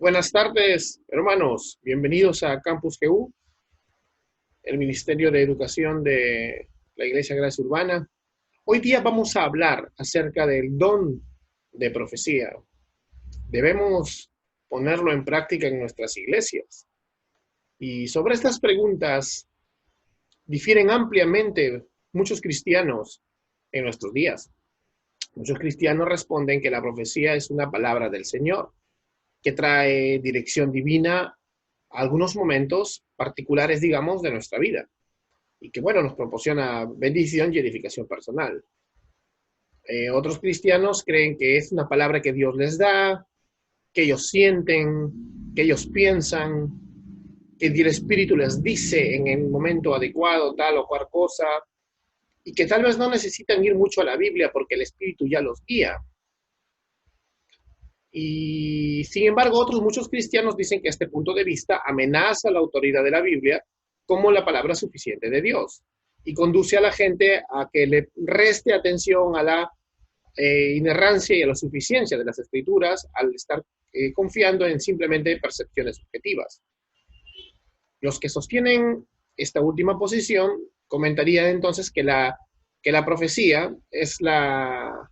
Buenas tardes, hermanos. Bienvenidos a Campus GU, el Ministerio de Educación de la Iglesia Gracia Urbana. Hoy día vamos a hablar acerca del don de profecía. Debemos ponerlo en práctica en nuestras iglesias. Y sobre estas preguntas difieren ampliamente muchos cristianos en nuestros días. Muchos cristianos responden que la profecía es una palabra del Señor, que trae dirección divina a algunos momentos particulares, digamos, de nuestra vida. Y que, bueno, nos proporciona bendición y edificación personal. Otros cristianos creen que es una palabra que Dios les da, que ellos sienten, que ellos piensan, que el Espíritu les dice en el momento adecuado tal o cual cosa, y que tal vez no necesitan ir mucho a la Biblia porque el Espíritu ya los guía. Y sin embargo, muchos cristianos dicen que este punto de vista amenaza la autoridad de la Biblia como la palabra suficiente de Dios y conduce a la gente a que le reste atención a la inerrancia y a la suficiencia de las escrituras al estar confiando en simplemente percepciones subjetivas. Los que sostienen esta última posición comentarían entonces que la profecía es la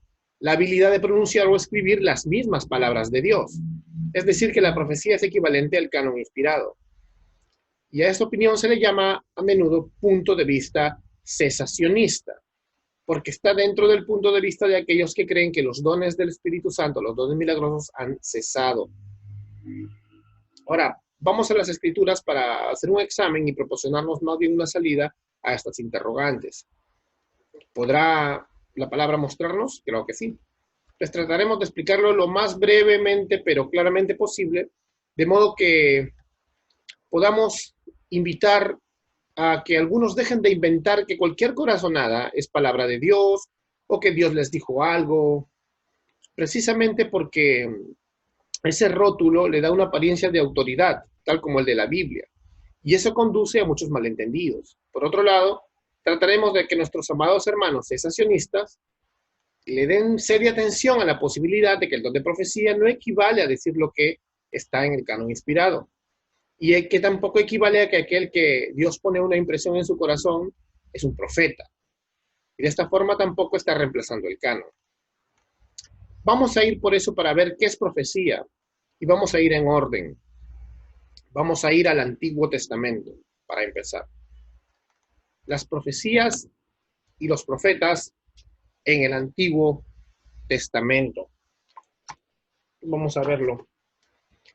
habilidad de pronunciar o escribir las mismas palabras de Dios. Es decir, que la profecía es equivalente al canon inspirado. Y a esta opinión se le llama a menudo punto de vista cesacionista, porque está dentro del punto de vista de aquellos que creen que los dones del Espíritu Santo, los dones milagrosos, han cesado. Ahora, vamos a las Escrituras para hacer un examen y proporcionarnos más bien una salida a estas interrogantes. ¿Podrá la palabra mostrarnos? Creo que sí. Pues trataremos de explicarlo lo más brevemente, pero claramente posible, de modo que podamos invitar a que algunos dejen de inventar que cualquier corazonada es palabra de Dios o que Dios les dijo algo, precisamente porque ese rótulo le da una apariencia de autoridad, tal como el de la Biblia, y eso conduce a muchos malentendidos. Por otro lado, trataremos de que nuestros amados hermanos cesacionistas le den seria atención a la posibilidad de que el don de profecía no equivale a decir lo que está en el canon inspirado, y que tampoco equivale a que aquel que Dios pone una impresión en su corazón es un profeta. Y de esta forma tampoco está reemplazando el canon. Vamos a ir por eso para ver qué es profecía, y vamos a ir en orden. Vamos a ir al Antiguo Testamento, para empezar. Las profecías y los profetas en el Antiguo Testamento. Vamos a verlo.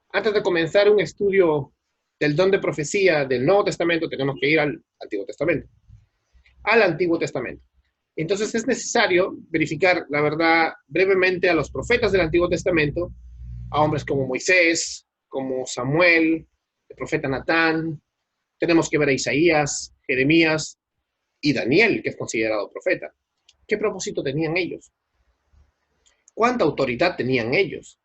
Antes de comenzar un estudio del don de profecía del Nuevo Testamento, tenemos que ir al Antiguo Testamento. Al Antiguo Testamento. Entonces es necesario verificar, la verdad, brevemente a los profetas del Antiguo Testamento, a hombres como Moisés, como Samuel, el profeta Natán. Tenemos que ver a Isaías, Jeremías y Daniel, que es considerado profeta. ¿Qué propósito tenían ellos? ¿Cuánta autoridad tenían ellos?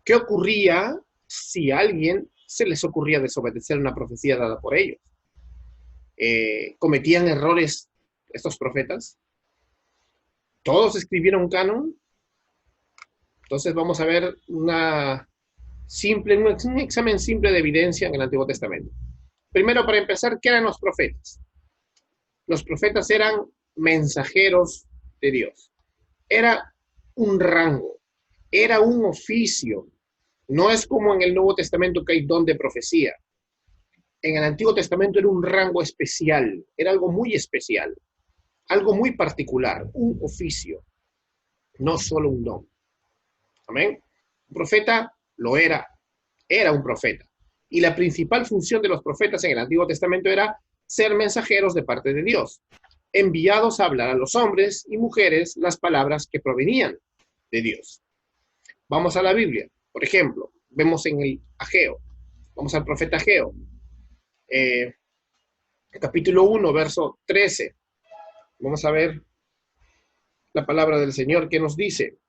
¿Qué ocurría si a alguien se les ocurría desobedecer una profecía dada por ellos? ¿Cometían errores estos profetas? ¿Todos escribieron canon? Entonces vamos a ver un examen simple de evidencia en el Antiguo Testamento. Primero, para empezar, ¿qué eran los profetas? Los profetas eran mensajeros de Dios. Era un rango, era un oficio. No es como en el Nuevo Testamento que hay don de profecía. En el Antiguo Testamento era un rango especial, era algo muy especial, algo muy particular, un oficio, no solo un don. Amén. Un profeta lo era un profeta. Y la principal función de los profetas en el Antiguo Testamento era ser mensajeros de parte de Dios, enviados a hablar a los hombres y mujeres las palabras que provenían de Dios. Vamos a la Biblia. Por ejemplo, vemos en el Ageo. Vamos al profeta Ageo. Capítulo 1, verso 13. Vamos a ver la palabra del Señor que nos dice.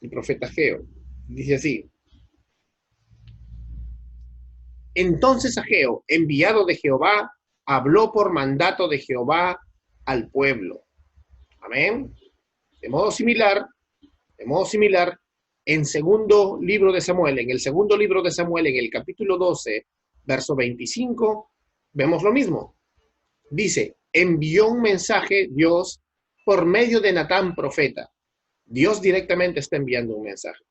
El profeta Ageo. Dice así. Entonces Ageo, enviado de Jehová, habló por mandato de Jehová al pueblo. Amén. De modo similar, En segundo libro de Samuel, en el segundo libro de Samuel, en el capítulo 12, verso 25, vemos lo mismo. Dice, envió un mensaje Dios por medio de Natán, profeta. Dios directamente está enviando un mensaje.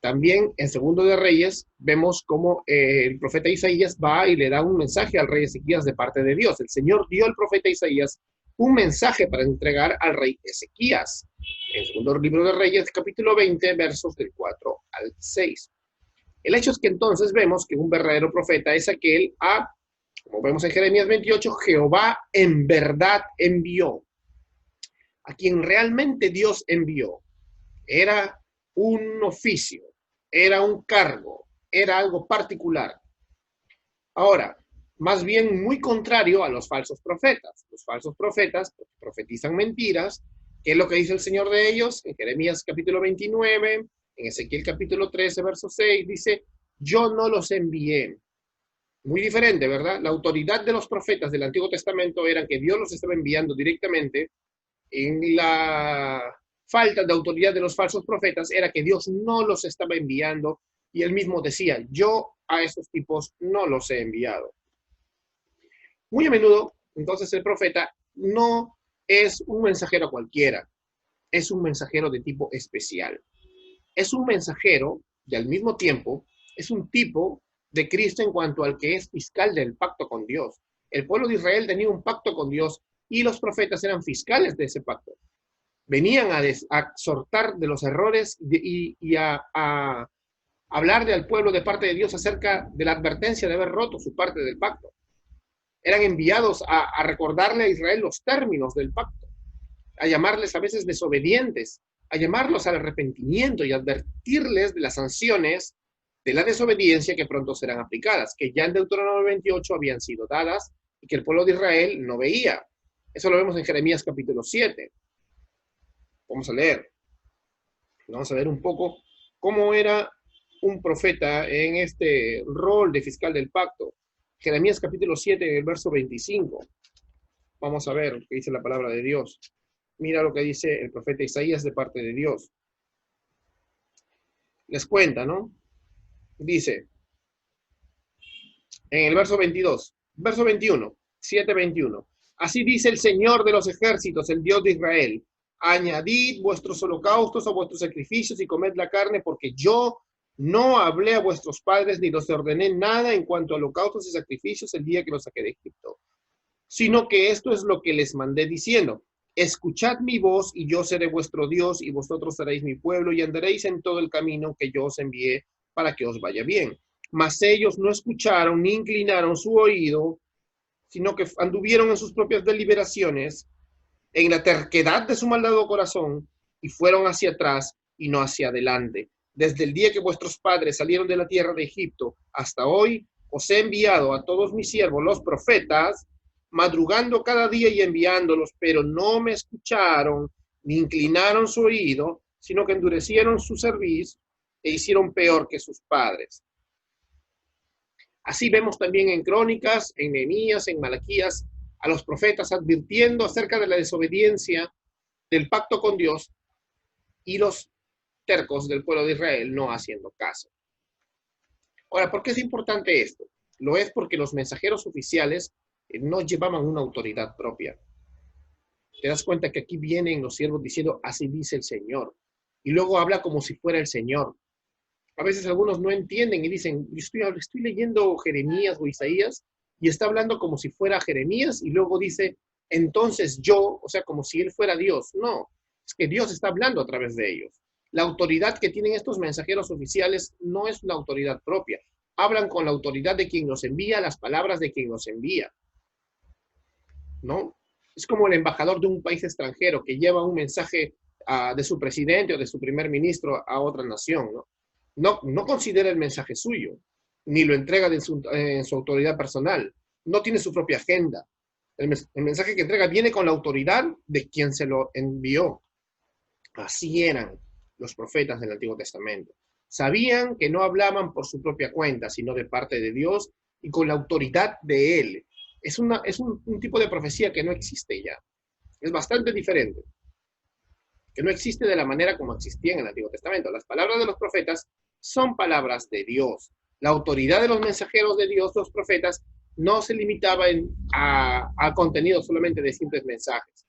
También en Segundo de Reyes vemos cómo el profeta Isaías va y le da un mensaje al rey Ezequías de parte de Dios. El Señor dio al profeta Isaías un mensaje para entregar al rey Ezequías. En Segundo libro de Reyes, capítulo 20, versos del 4 al 6. El hecho es que entonces vemos que un verdadero profeta es aquel como vemos en Jeremías 28, Jehová en verdad envió. A quien realmente Dios envió. Era un oficio, era un cargo, era algo particular. Ahora, más bien muy contrario a los falsos profetas. Los falsos profetas profetizan mentiras. ¿Qué es lo que dice el Señor de ellos? En Jeremías capítulo 29, en Ezequiel capítulo 13, verso 6, dice, yo no los envié. Muy diferente, ¿verdad? La autoridad de los profetas del Antiguo Testamento era que Dios los estaba enviando directamente. En la falta de autoridad de los falsos profetas era que Dios no los estaba enviando y él mismo decía, yo a esos tipos no los he enviado. Muy a menudo, entonces, el profeta no es un mensajero cualquiera, es un mensajero de tipo especial. Es un mensajero y al mismo tiempo es un tipo de Cristo en cuanto al que es fiscal del pacto con Dios. El pueblo de Israel tenía un pacto con Dios y los profetas eran fiscales de ese pacto. Venían a exhortar de los errores y a hablarle al pueblo de parte de Dios acerca de la advertencia de haber roto su parte del pacto. Eran enviados a recordarle a Israel los términos del pacto, a llamarles a veces desobedientes, a llamarlos al arrepentimiento y advertirles de las sanciones de la desobediencia que pronto serán aplicadas, que ya en Deuteronomio 28 habían sido dadas y que el pueblo de Israel no veía. Eso lo vemos en Jeremías capítulo 7. Vamos a leer. Vamos a ver un poco cómo era un profeta en este rol de fiscal del pacto. Jeremías capítulo 7, en el verso 25. Vamos a ver qué dice la palabra de Dios. Mira lo que dice el profeta Isaías de parte de Dios. Les cuenta, ¿no? Dice, en el verso 22, verso 21, 7:21. Así dice el Señor de los ejércitos, el Dios de Israel. Añadid vuestros holocaustos a vuestros sacrificios y comed la carne, porque yo no hablé a vuestros padres ni los ordené nada en cuanto a holocaustos y sacrificios el día que los saqué de Egipto, sino que esto es lo que les mandé diciendo, escuchad mi voz y yo seré vuestro Dios y vosotros seréis mi pueblo y andaréis en todo el camino que yo os envié para que os vaya bien. Mas ellos no escucharon ni inclinaron su oído, sino que anduvieron en sus propias deliberaciones, en la terquedad de su malvado corazón, y fueron hacia atrás y no hacia adelante. Desde el día que vuestros padres salieron de la tierra de Egipto hasta hoy, os he enviado a todos mis siervos, los profetas, madrugando cada día y enviándolos, pero no me escucharon, ni inclinaron su oído, sino que endurecieron su cerviz e hicieron peor que sus padres. Así vemos también en Crónicas, en Nehemías, en Malaquías, a los profetas advirtiendo acerca de la desobediencia del pacto con Dios y los tercos del pueblo de Israel no haciendo caso. Ahora, ¿por qué es importante esto? Lo es porque los mensajeros oficiales no llevaban una autoridad propia. Te das cuenta que aquí vienen los siervos diciendo, así dice el Señor. Y luego habla como si fuera el Señor. A veces algunos no entienden y dicen, estoy leyendo Jeremías o Isaías y está hablando como si fuera Jeremías y luego dice, entonces yo, o sea, como si él fuera Dios. No, es que Dios está hablando a través de ellos. La autoridad que tienen estos mensajeros oficiales no es una autoridad propia. Hablan con la autoridad de quien los envía, las palabras de quien los envía. ¿No? Es como el embajador de un país extranjero que lleva un mensaje de su presidente o de su primer ministro a otra nación, ¿no? No considera el mensaje suyo, ni lo entrega en su autoridad personal. No tiene su propia agenda. El mensaje que entrega viene con la autoridad de quien se lo envió. Así eran los profetas del Antiguo Testamento. Sabían que no hablaban por su propia cuenta, sino de parte de Dios y con la autoridad de Él. Es un tipo de profecía que no existe ya. Es bastante diferente. que no existe de la manera como existía en el Antiguo Testamento. Las palabras de los profetas son palabras de Dios. La autoridad de los mensajeros de Dios, los profetas, no se limitaba a contenido solamente de simples mensajes,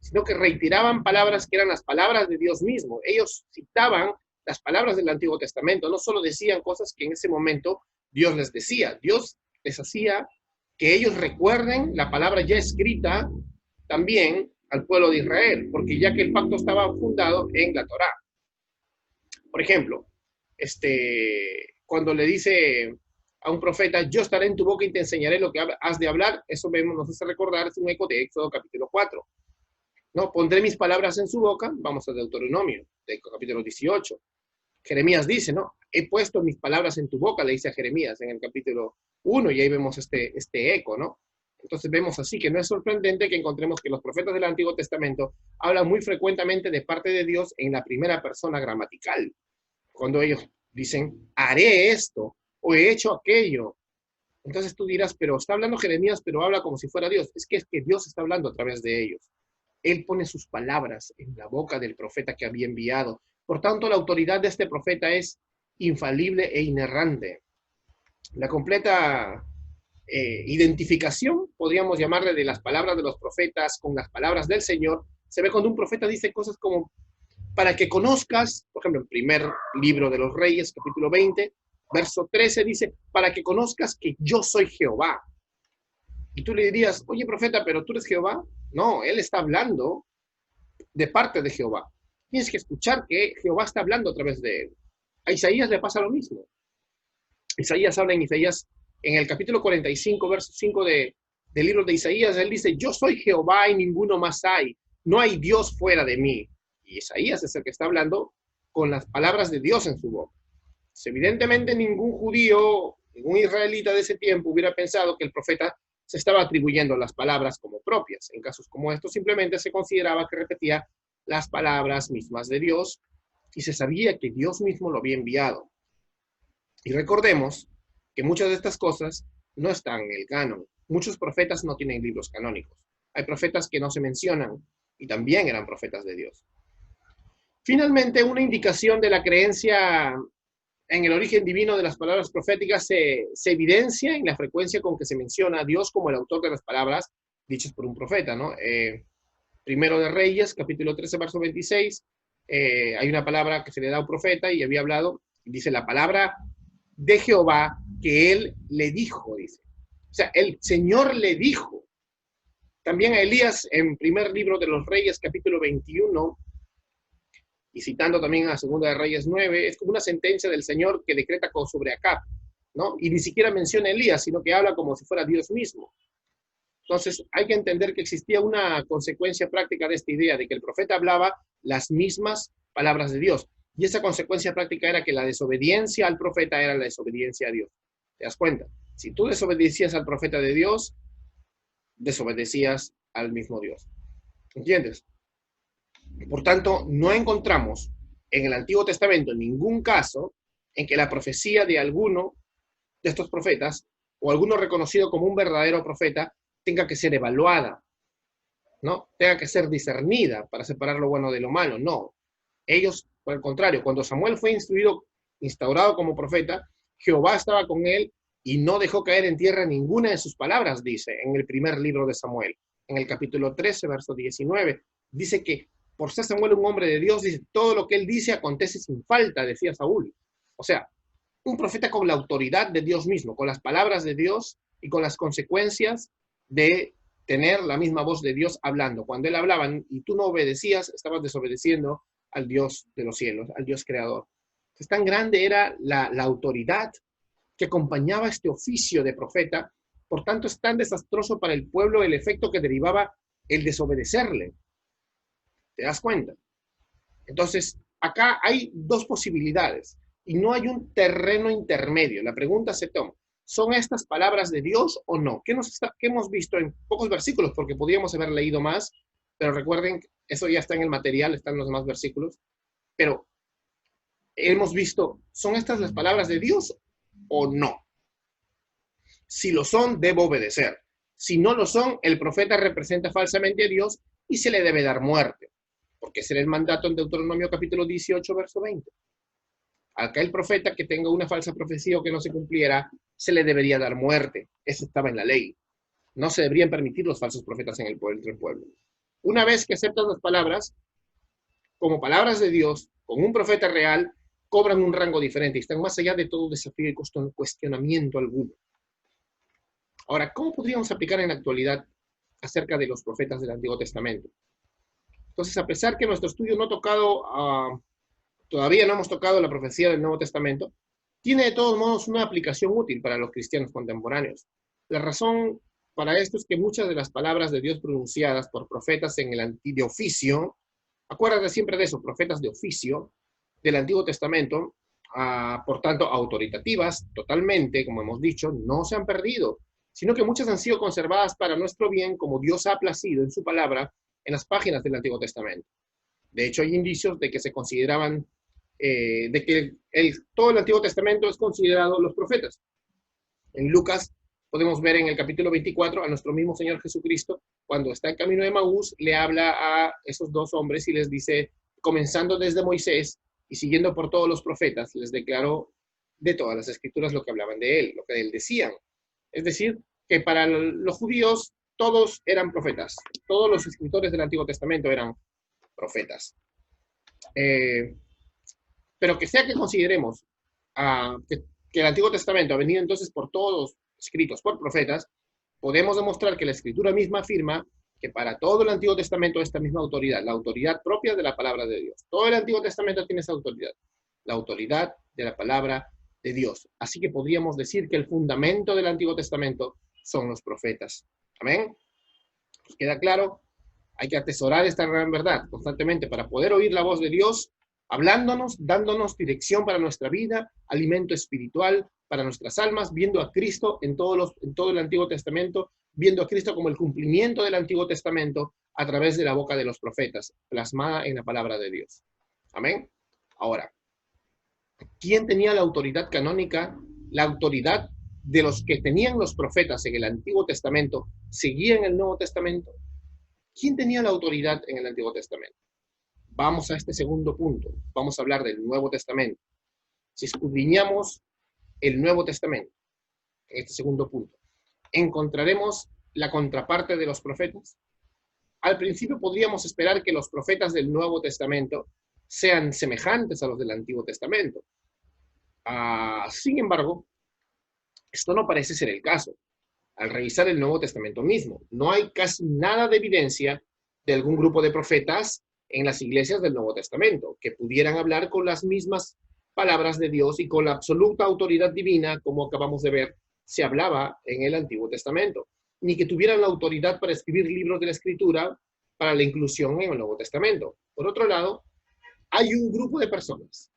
sino que reiteraban palabras que eran las palabras de Dios mismo. Ellos citaban las palabras del Antiguo Testamento, no solo decían cosas que en ese momento Dios les decía, Dios les hacía que ellos recuerden la palabra ya escrita también al pueblo de Israel, porque ya que el pacto estaba fundado en la Torá. Por ejemplo, cuando le dice a un profeta, yo estaré en tu boca y te enseñaré lo que has de hablar, eso nos hace recordar, es un eco de Éxodo capítulo 4. ¿No? Pondré mis palabras en su boca, vamos a Deuteronomio, de capítulo 18. Jeremías dice, ¿no? He puesto mis palabras en tu boca, le dice a Jeremías en el capítulo 1, y ahí vemos este eco, ¿no? Entonces vemos así que no es sorprendente que encontremos que los profetas del Antiguo Testamento hablan muy frecuentemente de parte de Dios en la primera persona gramatical. Cuando ellos dicen, haré esto, o he hecho aquello. Entonces tú dirás, pero está hablando Jeremías, pero habla como si fuera Dios. Es que Dios está hablando a través de ellos. Él pone sus palabras en la boca del profeta que había enviado. Por tanto, la autoridad de este profeta es infalible e inerrante. La completa identificación, podríamos llamarle, de las palabras de los profetas con las palabras del Señor, se ve cuando un profeta dice cosas como, para que conozcas, por ejemplo, en primer libro de los Reyes, capítulo 20, verso 13, dice, para que conozcas que yo soy Jehová. Y tú le dirías, oye, profeta, ¿pero tú eres Jehová? No, él está hablando de parte de Jehová. Tienes que escuchar que Jehová está hablando a través de él. A Isaías le pasa lo mismo. Isaías habla en Isaías, en el capítulo 45, verso 5 del libro de Isaías, él dice, yo soy Jehová y ninguno más hay. No hay Dios fuera de mí. Y Isaías es el que está hablando con las palabras de Dios en su boca. Pues evidentemente ningún judío, ningún israelita de ese tiempo hubiera pensado que el profeta se estaba atribuyendo las palabras como propias. En casos como estos simplemente se consideraba que repetía las palabras mismas de Dios y se sabía que Dios mismo lo había enviado. Y recordemos que muchas de estas cosas no están en el canon. Muchos profetas no tienen libros canónicos. Hay profetas que no se mencionan y también eran profetas de Dios. Finalmente, una indicación de la creencia en el origen divino de las palabras proféticas se evidencia en la frecuencia con que se menciona a Dios como el autor de las palabras dichas por un profeta, ¿no? Primero de Reyes, capítulo 13, verso 26, hay una palabra que se le da a un profeta y había hablado, dice la palabra de Jehová que él le dijo, dice. O sea, el Señor le dijo. También a Elías en primer libro de los Reyes, capítulo 21, y citando también a Segunda de Reyes 9, es como una sentencia del Señor que decreta sobre Acab, ¿no? Y ni siquiera menciona a Elías, sino que habla como si fuera Dios mismo. Entonces, hay que entender que existía una consecuencia práctica de esta idea, de que el profeta hablaba las mismas palabras de Dios. Y esa consecuencia práctica era que la desobediencia al profeta era la desobediencia a Dios. ¿Te das cuenta? Si tú desobedecías al profeta de Dios, desobedecías al mismo Dios. ¿Entiendes? Por tanto, no encontramos en el Antiguo Testamento ningún caso en que la profecía de alguno de estos profetas o alguno reconocido como un verdadero profeta tenga que ser evaluada, ¿no? Tenga que ser discernida para separar lo bueno de lo malo. No. Ellos, por el contrario, cuando Samuel fue instaurado como profeta, Jehová estaba con él y no dejó caer en tierra ninguna de sus palabras, dice en el primer libro de Samuel. En el capítulo 13, verso 19, dice que por ser Samuel un hombre de Dios, dice, todo lo que él dice acontece sin falta, decía Saúl. O sea, un profeta con la autoridad de Dios mismo, con las palabras de Dios y con las consecuencias de tener la misma voz de Dios hablando. Cuando él hablaba y tú no obedecías, estabas desobedeciendo al Dios de los cielos, al Dios creador. Entonces, tan grande era la autoridad que acompañaba este oficio de profeta, por tanto es tan desastroso para el pueblo el efecto que derivaba el desobedecerle. ¿Te das cuenta? Entonces, acá hay dos posibilidades y no hay un terreno intermedio. La pregunta se toma, ¿son estas palabras de Dios o no? ¿Qué hemos visto en pocos versículos? Porque podríamos haber leído más, pero recuerden, eso ya está en el material, están los demás versículos, pero hemos visto, ¿son estas las palabras de Dios o no? Si lo son, debo obedecer. Si no lo son, el profeta representa falsamente a Dios y se le debe dar muerte. porque ese era el mandato en Deuteronomio capítulo 18, verso 20. Aquel profeta que tenga una falsa profecía o que no se cumpliera, se le debería dar muerte. Eso estaba en la ley. No se deberían permitir los falsos profetas en el pueblo. Una vez que aceptan las palabras como palabras de Dios, con un profeta real, cobran un rango diferente y están más allá de todo desafío y cuestionamiento alguno. Ahora, ¿cómo podríamos aplicar en la actualidad acerca de los profetas del Antiguo Testamento? Entonces, a pesar que nuestro estudio no ha tocado, todavía no hemos tocado la profecía del Nuevo Testamento, tiene de todos modos una aplicación útil para los cristianos contemporáneos. La razón para esto es que muchas de las palabras de Dios pronunciadas por profetas en el de oficio, acuérdate siempre de eso, profetas de oficio del Antiguo Testamento, por tanto, autoritativas totalmente, como hemos dicho, no se han perdido, sino que muchas han sido conservadas para nuestro bien, como Dios ha placido en su palabra en las páginas del Antiguo Testamento. De hecho, hay indicios de que se consideraban, de que todo el Antiguo Testamento es considerado los profetas. En Lucas podemos ver en el capítulo 24 a nuestro mismo Señor Jesucristo, cuando está en camino de Maús, le habla a esos dos hombres y les dice, comenzando desde Moisés y siguiendo por todos los profetas, les declaró de todas las escrituras lo que hablaban de él, lo que de él decían. Es decir, que para los judíos todos eran profetas. Todos los escritores del Antiguo Testamento eran profetas. Pero que sea que consideremos que el Antiguo Testamento ha venido entonces por todos escritos por profetas, podemos demostrar que la Escritura misma afirma que para todo el Antiguo Testamento esta misma autoridad, la autoridad propia de la palabra de Dios. Todo el Antiguo Testamento tiene esa autoridad, la autoridad de la palabra de Dios. Así que podríamos decir que el fundamento del Antiguo Testamento son los profetas. Amén. ¿Nos queda claro? Hay que atesorar esta gran verdad constantemente para poder oír la voz de Dios hablándonos, dándonos dirección para nuestra vida, alimento espiritual para nuestras almas, viendo a Cristo en todo el Antiguo Testamento, viendo a Cristo como el cumplimiento del Antiguo Testamento a través de la boca de los profetas, plasmada en la palabra de Dios. Amén. Ahora, ¿quién tenía la autoridad canónica? La autoridad de los que tenían los profetas en el Antiguo Testamento, ¿seguían el Nuevo Testamento? ¿Quién tenía la autoridad en el Antiguo Testamento? Vamos a este segundo punto. Vamos a hablar del Nuevo Testamento. Si escudriñamos el Nuevo Testamento, en este segundo punto, ¿encontraremos la contraparte de los profetas? Al principio podríamos esperar que los profetas del Nuevo Testamento sean semejantes a los del Antiguo Testamento. Sin embargo, esto no parece ser el caso. Al revisar el Nuevo Testamento mismo, no hay casi nada de evidencia de algún grupo de profetas en las iglesias del Nuevo Testamento que pudieran hablar con las mismas palabras de Dios y con la absoluta autoridad divina, como acabamos de ver, se hablaba en el Antiguo Testamento, ni que tuvieran la autoridad para escribir libros de la Escritura para la inclusión en el Nuevo Testamento. Por otro lado, hay un grupo de personas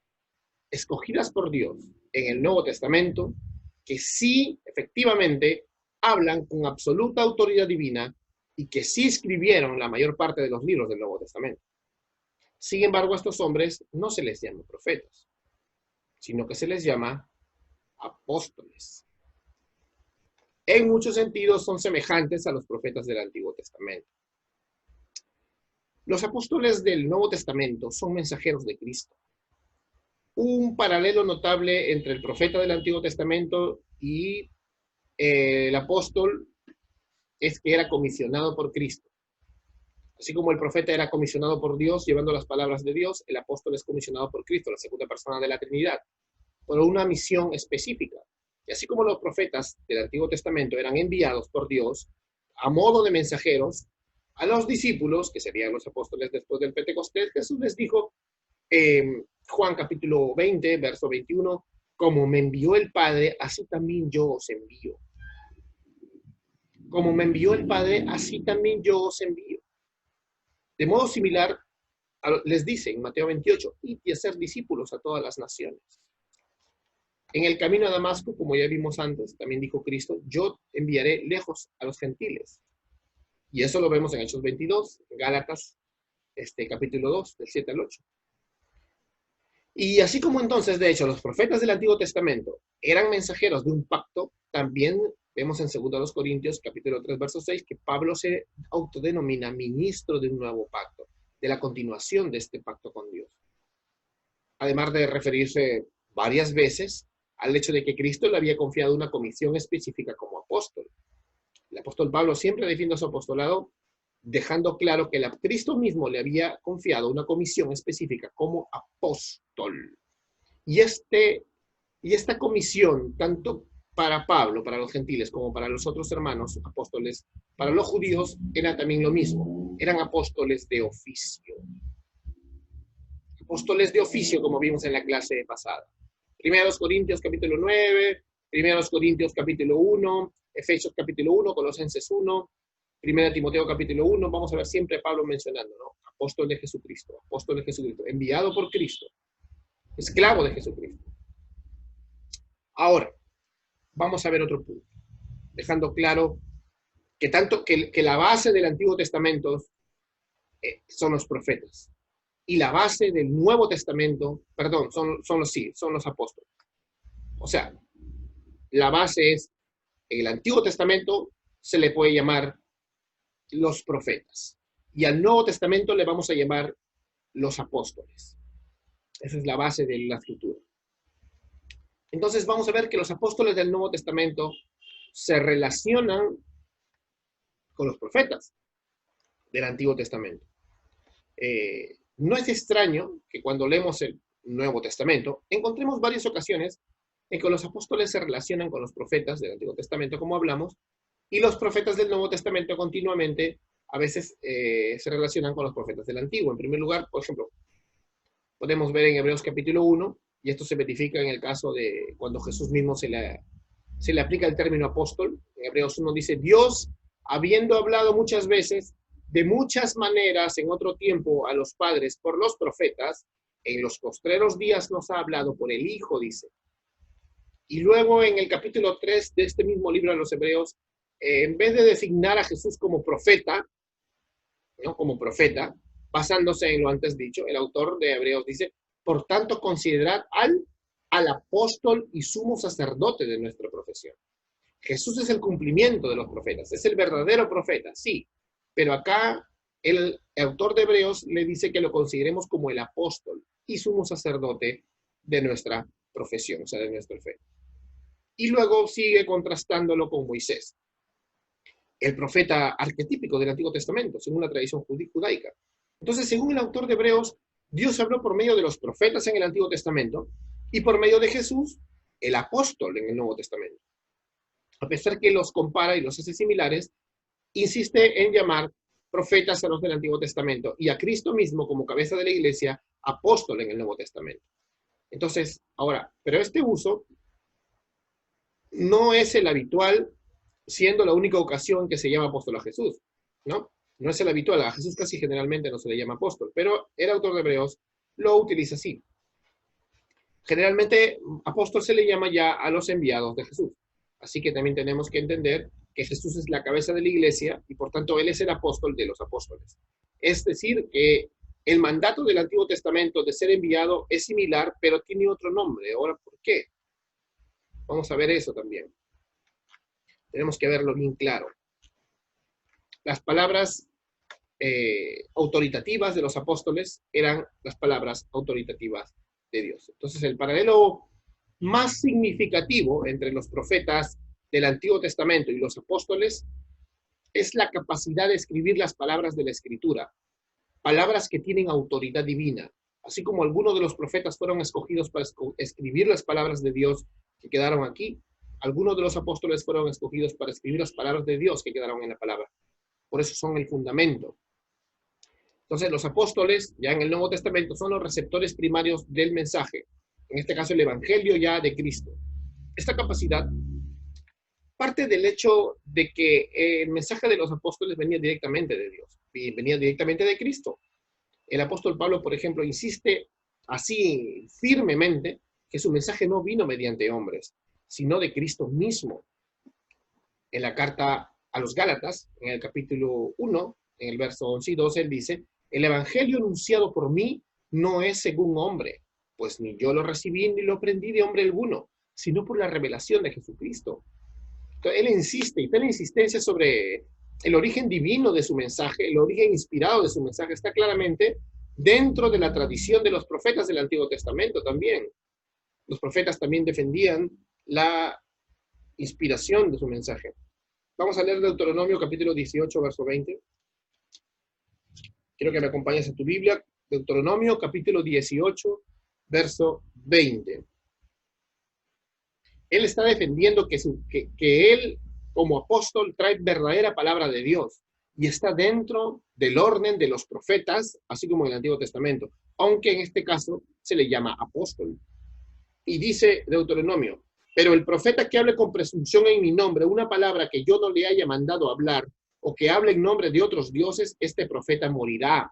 escogidas por Dios en el Nuevo Testamento que sí, efectivamente, hablan con absoluta autoridad divina y que sí escribieron la mayor parte de los libros del Nuevo Testamento. Sin embargo, a estos hombres no se les llama profetas, sino que se les llama apóstoles. En muchos sentidos son semejantes a los profetas del Antiguo Testamento. Los apóstoles del Nuevo Testamento son mensajeros de Cristo. Un paralelo notable entre el profeta del Antiguo Testamento y el apóstol es que era comisionado por Cristo. Así como el profeta era comisionado por Dios llevando las palabras de Dios, el apóstol es comisionado por Cristo, la segunda persona de la Trinidad, por una misión específica. Y así como los profetas del Antiguo Testamento eran enviados por Dios a modo de mensajeros a los discípulos, que serían los apóstoles después del Pentecostés, Jesús les dijo, Juan capítulo 20, verso 21, como me envió el Padre, así también yo os envío. Como me envió el Padre, así también yo os envío. De modo similar, les dice en Mateo 28, id y hacer discípulos a todas las naciones. En el camino a Damasco, como ya vimos antes, también dijo Cristo, yo enviaré lejos a los gentiles. Y eso lo vemos en Hechos 22, en Gálatas, capítulo 2, del 7 al 8. Y así como entonces, de hecho, los profetas del Antiguo Testamento eran mensajeros de un pacto, también vemos en 2 Corintios, capítulo 3, verso 6, que Pablo se autodenomina ministro de un nuevo pacto. de la continuación de este pacto con Dios. Además de referirse varias veces al hecho de que Cristo le había confiado una comisión específica como apóstol. El apóstol Pablo siempre defiende su apostolado dejando claro que Cristo mismo le había confiado una comisión específica como apóstol. Y esta comisión, tanto para Pablo, para los gentiles, como para los otros hermanos apóstoles, para los judíos, era también lo mismo. Eran apóstoles de oficio. Apóstoles de oficio, como vimos en la clase pasada. Primeros Corintios capítulo 9, Primeros Corintios capítulo 1, Efesios capítulo 1, Colosenses 1, Primera Timoteo capítulo 1, vamos a ver siempre a Pablo mencionando, ¿no? Apóstol de Jesucristo, enviado por Cristo, esclavo de Jesucristo. Ahora, vamos a ver otro punto, dejando claro que tanto que la base del Antiguo Testamento son los profetas, y la base del Nuevo Testamento, perdón, son los apóstoles. O sea, la base es, en el Antiguo Testamento se le puede llamar los profetas, y al Nuevo Testamento le vamos a llamar los apóstoles. Esa es la base de la escritura. Entonces vamos a ver que los apóstoles del Nuevo Testamento se relacionan con los profetas del Antiguo Testamento. No es extraño que cuando leemos el Nuevo Testamento encontremos varias ocasiones en que los apóstoles se relacionan con los profetas del Antiguo Testamento, como hablamos, y los profetas del Nuevo Testamento continuamente a veces se relacionan con los profetas del Antiguo. En primer lugar, por ejemplo, podemos ver en Hebreos capítulo 1, y esto se verifica en el caso de cuando Jesús mismo se le aplica el término apóstol. En Hebreos 1 dice, Dios, habiendo hablado muchas veces, de muchas maneras en otro tiempo a los padres por los profetas, en los postreros días nos ha hablado por el Hijo, dice. Y luego en el capítulo 3 de este mismo libro de los Hebreos, en vez de designar a Jesús como profeta, ¿no? Como profeta, basándose en lo antes dicho, el autor de Hebreos dice, por tanto considerad al apóstol y sumo sacerdote de nuestra profesión. Jesús es el cumplimiento de los profetas, es el verdadero profeta, sí, pero acá el autor de Hebreos le dice que lo consideremos como el apóstol y sumo sacerdote de nuestra profesión, o sea, de nuestra fe. Y luego sigue contrastándolo con Moisés, el profeta arquetípico del Antiguo Testamento, según la tradición judaica. Entonces, según el autor de Hebreos, Dios habló por medio de los profetas en el Antiguo Testamento y por medio de Jesús, el apóstol en el Nuevo Testamento. A pesar que los compara y los hace similares, insiste en llamar profetas a los del Antiguo Testamento y a Cristo mismo como cabeza de la iglesia, apóstol en el Nuevo Testamento. Entonces, ahora, pero este uso no es el habitual, siendo la única ocasión que se llama apóstol a Jesús, ¿no? No es el habitual, a Jesús casi generalmente no se le llama apóstol, pero el autor de Hebreos lo utiliza así. Generalmente, apóstol se le llama ya a los enviados de Jesús. Así que también tenemos que entender que Jesús es la cabeza de la iglesia y por tanto Él es el apóstol de los apóstoles. Es decir, que el mandato del Antiguo Testamento de ser enviado es similar, pero tiene otro nombre. Ahora, ¿por qué? Vamos a ver eso también. Tenemos que verlo bien claro. Las palabras autoritativas de los apóstoles eran las palabras autoritativas de Dios. Entonces, el paralelo más significativo entre los profetas del Antiguo Testamento y los apóstoles es la capacidad de escribir las palabras de la Escritura, palabras que tienen autoridad divina. Así como algunos de los profetas fueron escogidos para escribir las palabras de Dios que quedaron aquí, algunos de los apóstoles fueron escogidos para escribir las palabras de Dios que quedaron en la palabra. Por eso son el fundamento. Entonces, los apóstoles, ya en el Nuevo Testamento, son los receptores primarios del mensaje. En este caso, el Evangelio ya de Cristo. Esta capacidad parte del hecho de que el mensaje de los apóstoles venía directamente de Dios, y venía directamente de Cristo. El apóstol Pablo, por ejemplo, insiste así firmemente que su mensaje no vino mediante hombres, sino de Cristo mismo. En la carta a los Gálatas, en el capítulo 1, en el verso 11 y 12, él dice, el evangelio anunciado por mí no es según hombre, pues ni yo lo recibí ni lo aprendí de hombre alguno, sino por la revelación de Jesucristo. Entonces, él insiste, y tiene insistencia sobre el origen divino de su mensaje, el origen inspirado de su mensaje está claramente dentro de la tradición de los profetas del Antiguo Testamento también. Los profetas también defendían la inspiración de su mensaje. Vamos a leer Deuteronomio capítulo 18, verso 20. Quiero que me acompañes a tu Biblia. Deuteronomio capítulo 18, verso 20. Él está defendiendo que él, como apóstol, trae verdadera palabra de Dios y está dentro del orden de los profetas, así como en el Antiguo Testamento, aunque en este caso se le llama apóstol. Y dice Deuteronomio, pero el profeta que hable con presunción en mi nombre una palabra que yo no le haya mandado hablar o que hable en nombre de otros dioses, este profeta morirá.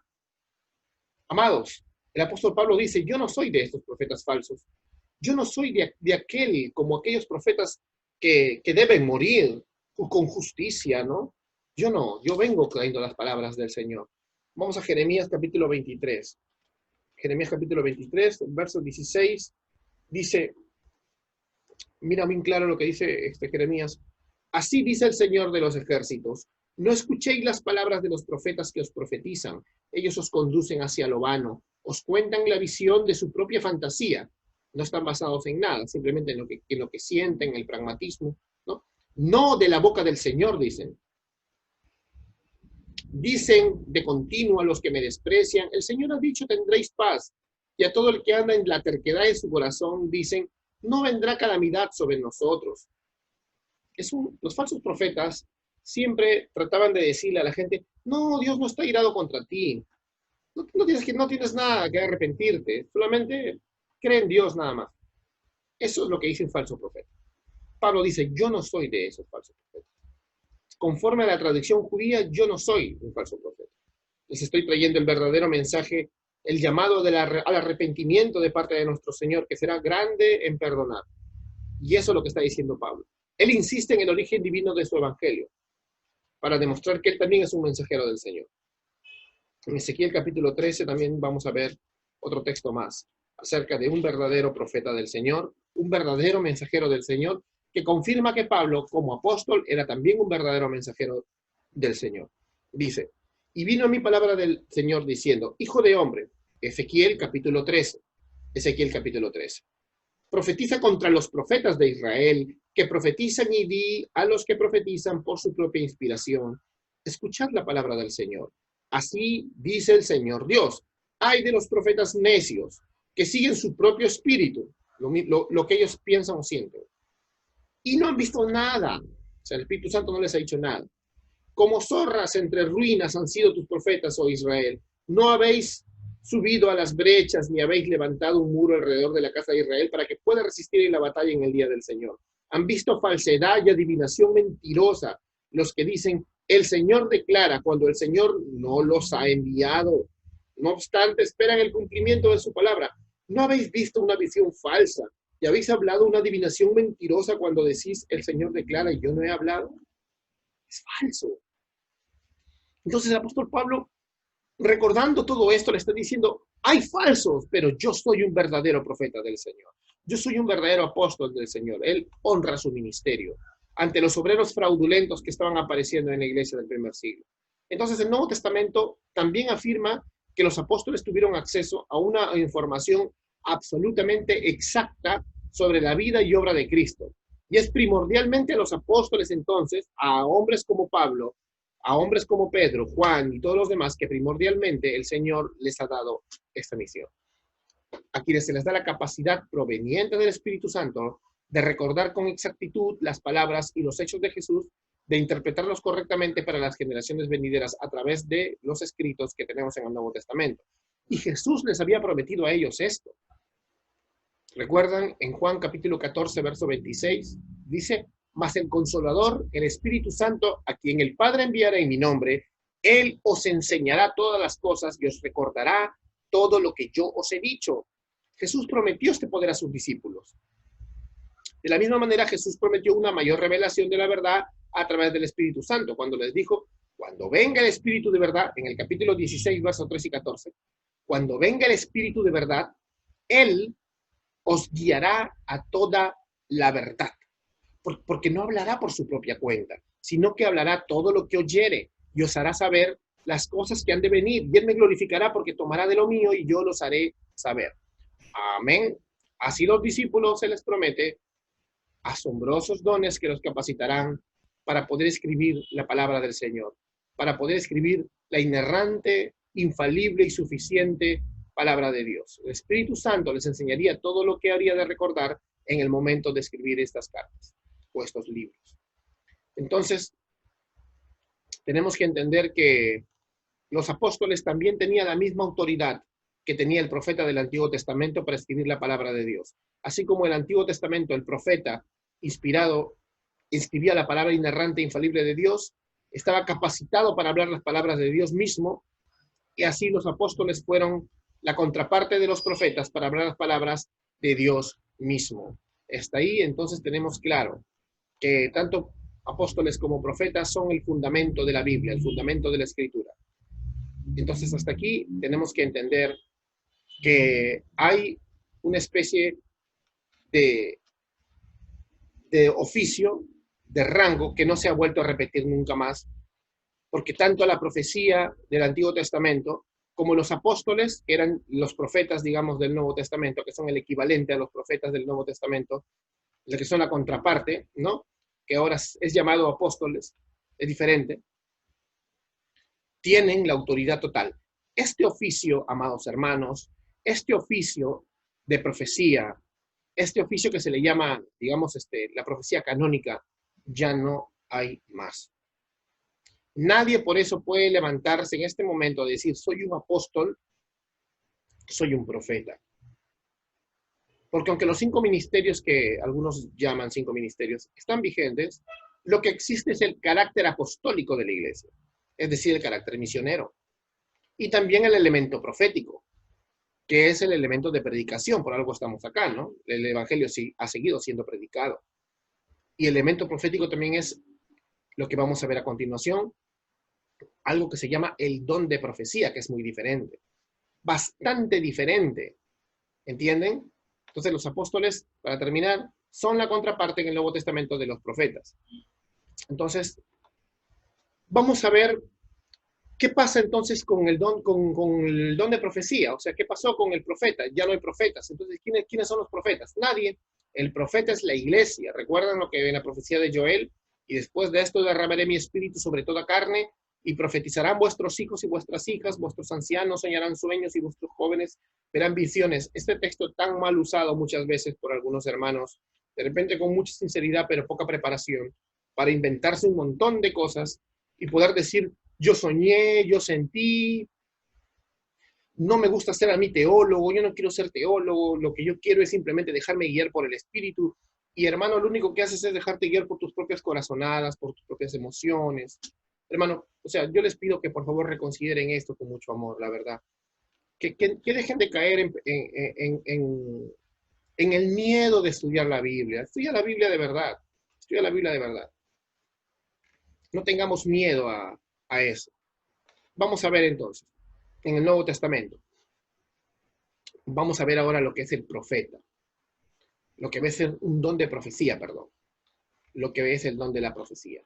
Amados, el apóstol Pablo dice, yo no soy de estos profetas falsos. Yo no soy de aquel, como aquellos profetas que deben morir con justicia, ¿no? Yo no, yo vengo trayendo las palabras del Señor. Vamos a Jeremías capítulo 23. Jeremías capítulo 23, verso 16, dice, mira bien claro lo que dice Jeremías. Así dice el Señor de los ejércitos, no escuchéis las palabras de los profetas que os profetizan. Ellos os conducen hacia lo vano, os cuentan la visión de su propia fantasía. No están basados en nada, simplemente en lo que sienten, en el pragmatismo, ¿no? No de la boca del Señor, dicen. Dicen de continuo a los que me desprecian, el Señor ha dicho tendréis paz. Y a todo el que anda en la terquedad de su corazón, dicen, no vendrá calamidad sobre nosotros. Los falsos profetas siempre trataban de decirle a la gente, no, Dios no está irado contra ti. No tienes nada que arrepentirte, solamente cree en Dios nada más. Eso es lo que dice un falso profeta. Pablo dice, yo no soy de esos falsos profetas. Conforme a la tradición judía, yo no soy un falso profeta. Les estoy trayendo el verdadero mensaje, el llamado al arrepentimiento de parte de nuestro Señor, que será grande en perdonar. Y eso es lo que está diciendo Pablo. Él insiste en el origen divino de su evangelio, para demostrar que él también es un mensajero del Señor. En Ezequiel capítulo 13 también vamos a ver otro texto más, acerca de un verdadero profeta del Señor, un verdadero mensajero del Señor, que confirma que Pablo, como apóstol, era también un verdadero mensajero del Señor. Dice, y vino a mí palabra del Señor diciendo, hijo de hombre, Ezequiel capítulo 13, profetiza contra los profetas de Israel, que profetizan y di a los que profetizan por su propia inspiración. Escuchad la palabra del Señor. Así dice el Señor Dios. Ay de los profetas necios, que siguen su propio espíritu, lo que ellos piensan o sienten. Y no han visto nada. O sea, el Espíritu Santo no les ha dicho nada. Como zorras entre ruinas han sido tus profetas, oh Israel. No habéis subido a las brechas ni habéis levantado un muro alrededor de la casa de Israel para que pueda resistir en la batalla en el día del Señor. Han visto falsedad y adivinación mentirosa los que dicen, el Señor declara cuando el Señor no los ha enviado. No obstante, esperan el cumplimiento de su palabra. ¿No habéis visto una visión falsa y habéis hablado una adivinación mentirosa cuando decís, el Señor declara y yo no he hablado? Es falso. Entonces el apóstol Pablo, recordando todo esto, le está diciendo, hay falsos, pero yo soy un verdadero profeta del Señor. Yo soy un verdadero apóstol del Señor. Él honra su ministerio ante los obreros fraudulentos que estaban apareciendo en la iglesia del primer siglo. Entonces el Nuevo Testamento también afirma que los apóstoles tuvieron acceso a una información absolutamente exacta sobre la vida y obra de Cristo. Y es primordialmente a los apóstoles entonces, a hombres como Pablo, a hombres como Pedro, Juan y todos los demás, que primordialmente el Señor les ha dado esta misión. A quienes se les da la capacidad proveniente del Espíritu Santo de recordar con exactitud las palabras y los hechos de Jesús, de interpretarlos correctamente para las generaciones venideras a través de los escritos que tenemos en el Nuevo Testamento. Y Jesús les había prometido a ellos esto. ¿Recuerdan? En Juan capítulo 14, verso 26, dice, mas el Consolador, el Espíritu Santo, a quien el Padre enviará en mi nombre, Él os enseñará todas las cosas y os recordará todo lo que yo os he dicho. Jesús prometió este poder a sus discípulos. De la misma manera, Jesús prometió una mayor revelación de la verdad a través del Espíritu Santo, cuando les dijo, cuando venga el Espíritu de verdad, en el capítulo 16, versos 3 y 14, cuando venga el Espíritu de verdad, Él os guiará a toda la verdad, porque no hablará por su propia cuenta, sino que hablará todo lo que oyere y os hará saber las cosas que han de venir. Y él me glorificará porque tomará de lo mío y yo los haré saber. Amén. Así los discípulos se les promete asombrosos dones que los capacitarán para poder escribir la palabra del Señor, para poder escribir la inerrante, infalible y suficiente palabra de Dios. El Espíritu Santo les enseñaría todo lo que habría de recordar en el momento de escribir estas cartas o estos libros. Entonces, tenemos que entender que los apóstoles también tenían la misma autoridad que tenía el profeta del Antiguo Testamento para escribir la palabra de Dios. Así como el Antiguo Testamento, el profeta inspirado, escribía la palabra inerrante e infalible de Dios, estaba capacitado para hablar las palabras de Dios mismo, y así los apóstoles fueron la contraparte de los profetas para hablar las palabras de Dios mismo. Hasta ahí entonces tenemos claro que tanto apóstoles como profetas son el fundamento de la Biblia, el fundamento de la Escritura. Entonces hasta aquí tenemos que entender que hay una especie de oficio, de rango, que no se ha vuelto a repetir nunca más, porque tanto la profecía del Antiguo Testamento como los apóstoles, que eran los profetas, digamos, del Nuevo Testamento, que son el equivalente a los profetas del Nuevo Testamento, los que son la contraparte, ¿no? Que ahora es llamado apóstoles, es diferente, tienen la autoridad total. Este oficio, amados hermanos, este oficio de profecía, este oficio que se le llama, digamos, la profecía canónica, ya no hay más. Nadie por eso puede levantarse en este momento y decir, soy un apóstol, soy un profeta. Porque aunque los 5 ministerios que algunos llaman 5 ministerios están vigentes, lo que existe es el carácter apostólico de la iglesia, es decir, el carácter misionero. Y también el elemento profético, que es el elemento de predicación, por algo estamos acá, ¿no? El evangelio sí ha seguido siendo predicado. Y el elemento profético también es lo que vamos a ver a continuación, algo que se llama el don de profecía, que es muy diferente, bastante diferente, ¿entienden? Entonces los apóstoles, para terminar, son la contraparte en el Nuevo Testamento de los profetas. Entonces, vamos a ver qué pasa entonces con el don de profecía. O sea, ¿qué pasó con el profeta? Ya no hay profetas. Entonces, ¿quiénes son los profetas? Nadie. El profeta es la iglesia. ¿Recuerdan lo que en la profecía de Joel? Y después de esto derramaré mi espíritu sobre toda carne, y profetizarán vuestros hijos y vuestras hijas, vuestros ancianos soñarán sueños y vuestros jóvenes verán visiones. Este texto tan mal usado muchas veces por algunos hermanos, de repente con mucha sinceridad pero poca preparación, para inventarse un montón de cosas y poder decir, yo soñé, yo sentí, no me gusta ser a mí teólogo, yo no quiero ser teólogo, lo que yo quiero es simplemente dejarme guiar por el Espíritu. Y hermano, lo único que haces es dejarte guiar por tus propias corazonadas, por tus propias emociones. Hermano, o sea, yo les pido que por favor reconsideren esto con mucho amor, la verdad. Que dejen de caer en el miedo de estudiar la Biblia. Estudia la Biblia de verdad. Estudia la Biblia de verdad. No tengamos miedo a eso. Vamos a ver entonces, en el Nuevo Testamento. Vamos a ver ahora lo que es el profeta. Lo que es un don de profecía, perdón. Lo que es el don de la profecía.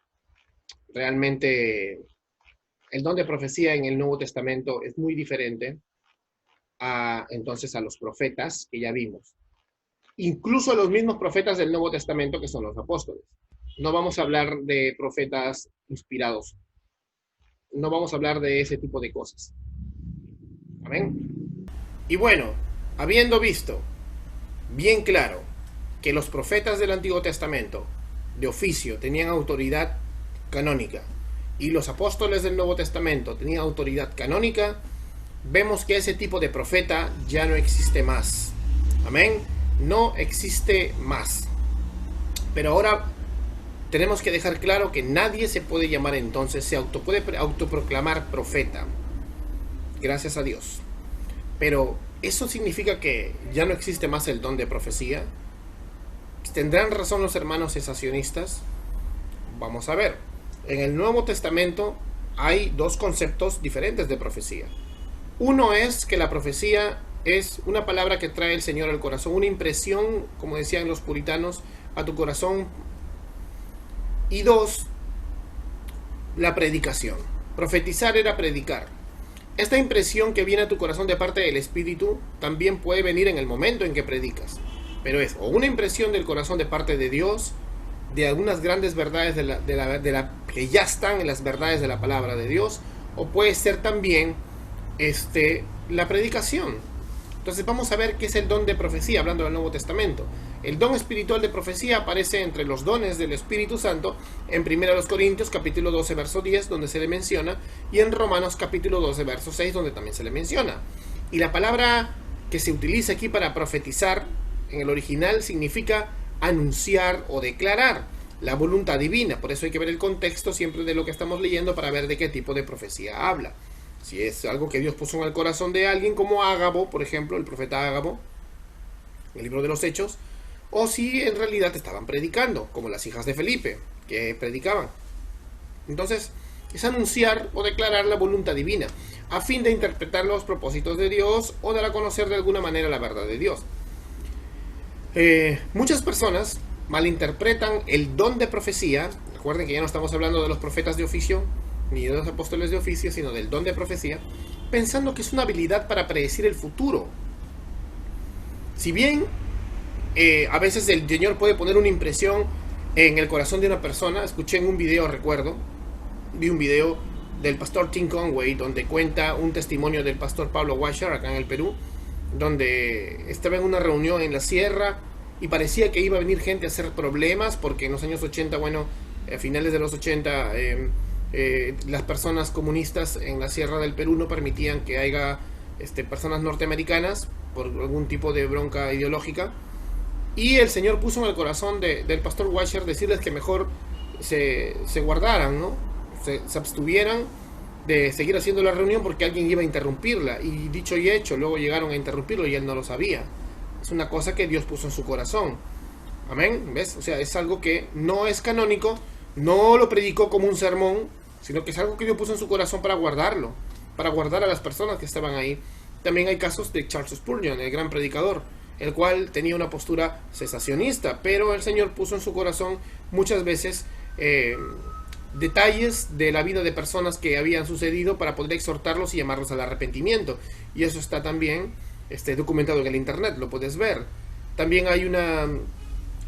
Realmente, el don de profecía en el Nuevo Testamento es muy diferente entonces a los profetas que ya vimos. Incluso los mismos profetas del Nuevo Testamento que son los apóstoles. No vamos a hablar de profetas inspirados. No vamos a hablar de ese tipo de cosas. Amén. Y bueno, habiendo visto bien claro que los profetas del Antiguo Testamento de oficio tenían autoridad canónica y los apóstoles del Nuevo Testamento tenían autoridad canónica, vemos que ese tipo de profeta ya no existe más. Amén. No existe más. Pero ahora tenemos que dejar claro que nadie se puede llamar entonces, puede autoproclamar profeta. Gracias a Dios. Pero ¿eso significa que ya no existe más el don de profecía? ¿Tendrán razón los hermanos cesacionistas? Vamos a ver. En el Nuevo Testamento hay 2 conceptos diferentes de profecía. Uno es que la profecía es una palabra que trae el Señor al corazón, una impresión, como decían los puritanos, a tu corazón. Y 2, la predicación. Profetizar era predicar. Esta impresión que viene a tu corazón de parte del Espíritu también puede venir en el momento en que predicas. Pero es o una impresión del corazón de parte de Dios, de algunas grandes verdades que ya están en las verdades de la palabra de Dios, o puede ser también la predicación. Entonces vamos a ver qué es el don de profecía, hablando del Nuevo Testamento. El don espiritual de profecía aparece entre los dones del Espíritu Santo en 1 Corintios capítulo 12 verso 10, donde se le menciona, y en Romanos capítulo 12 verso 6, donde también se le menciona. Y la palabra que se utiliza aquí para profetizar en el original significa anunciar o declarar la voluntad divina. Por eso hay que ver el contexto siempre de lo que estamos leyendo para ver de qué tipo de profecía habla. Si es algo que Dios puso en el corazón de alguien, como Ágabo, por ejemplo, el profeta Ágabo, en el libro de los Hechos, o si en realidad estaban predicando, como las hijas de Felipe, que predicaban. Entonces, es anunciar o declarar la voluntad divina, a fin de interpretar los propósitos de Dios o dar a conocer de alguna manera la verdad de Dios. Muchas personas malinterpretan el don de profecía. Recuerden que ya no estamos hablando de los profetas de oficio, ni de los apóstoles de oficio, sino del don de profecía, pensando que es una habilidad para predecir el futuro. Si bien a veces el Señor puede poner una impresión en el corazón de una persona, escuché en un video, vi un video del pastor Tim Conway, donde cuenta un testimonio del pastor Pablo Washer, acá en el Perú, donde estaba en una reunión en la sierra y parecía que iba a venir gente a hacer problemas, porque en los años 80, a finales de los 80, las personas comunistas en la sierra del Perú no permitían que haya personas norteamericanas por algún tipo de bronca ideológica, y el Señor puso en el corazón del pastor Washer decirles que mejor se guardaran, ¿no? Se abstuvieran de seguir haciendo la reunión porque alguien iba a interrumpirla, y dicho y hecho, luego llegaron a interrumpirlo y él no lo sabía. Es una cosa que Dios puso en su corazón. Amén, ¿ves? O sea, es algo que no es canónico, no lo predicó como un sermón, sino que es algo que Dios puso en su corazón para guardarlo, para guardar a las personas que estaban ahí. También hay casos de Charles Spurgeon, el gran predicador, el cual tenía una postura cesacionista, pero el Señor puso en su corazón muchas veces detalles de la vida de personas que habían sucedido para poder exhortarlos y llamarlos al arrepentimiento. Y eso está también documentado en el internet, lo puedes ver. También hay una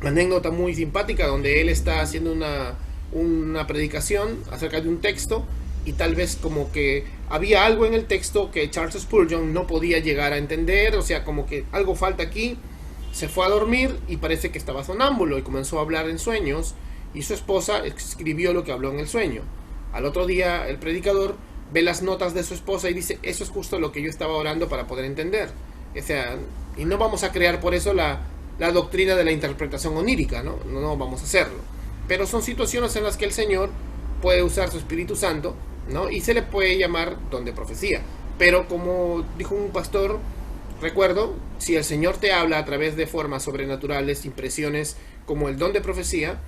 anécdota muy simpática donde él está haciendo una predicación acerca de un texto, y tal vez como que había algo en el texto que Charles Spurgeon no podía llegar a entender, o sea, como que algo falta aquí. Se fue a dormir y parece que estaba sonámbulo y comenzó a hablar en sueños, y su esposa escribió lo que habló en el sueño. Al otro día el predicador ve las notas de su esposa y dice: eso es justo lo que yo estaba orando para poder entender. O sea, y no vamos a crear por eso la doctrina de la interpretación onírica, ¿no? No vamos a hacerlo. Pero son situaciones en las que el Señor puede usar su Espíritu Santo, ¿no? Y se le puede llamar don de profecía. Pero como dijo un pastor, recuerdo, si el Señor te habla a través de formas sobrenaturales, impresiones como el don de profecía,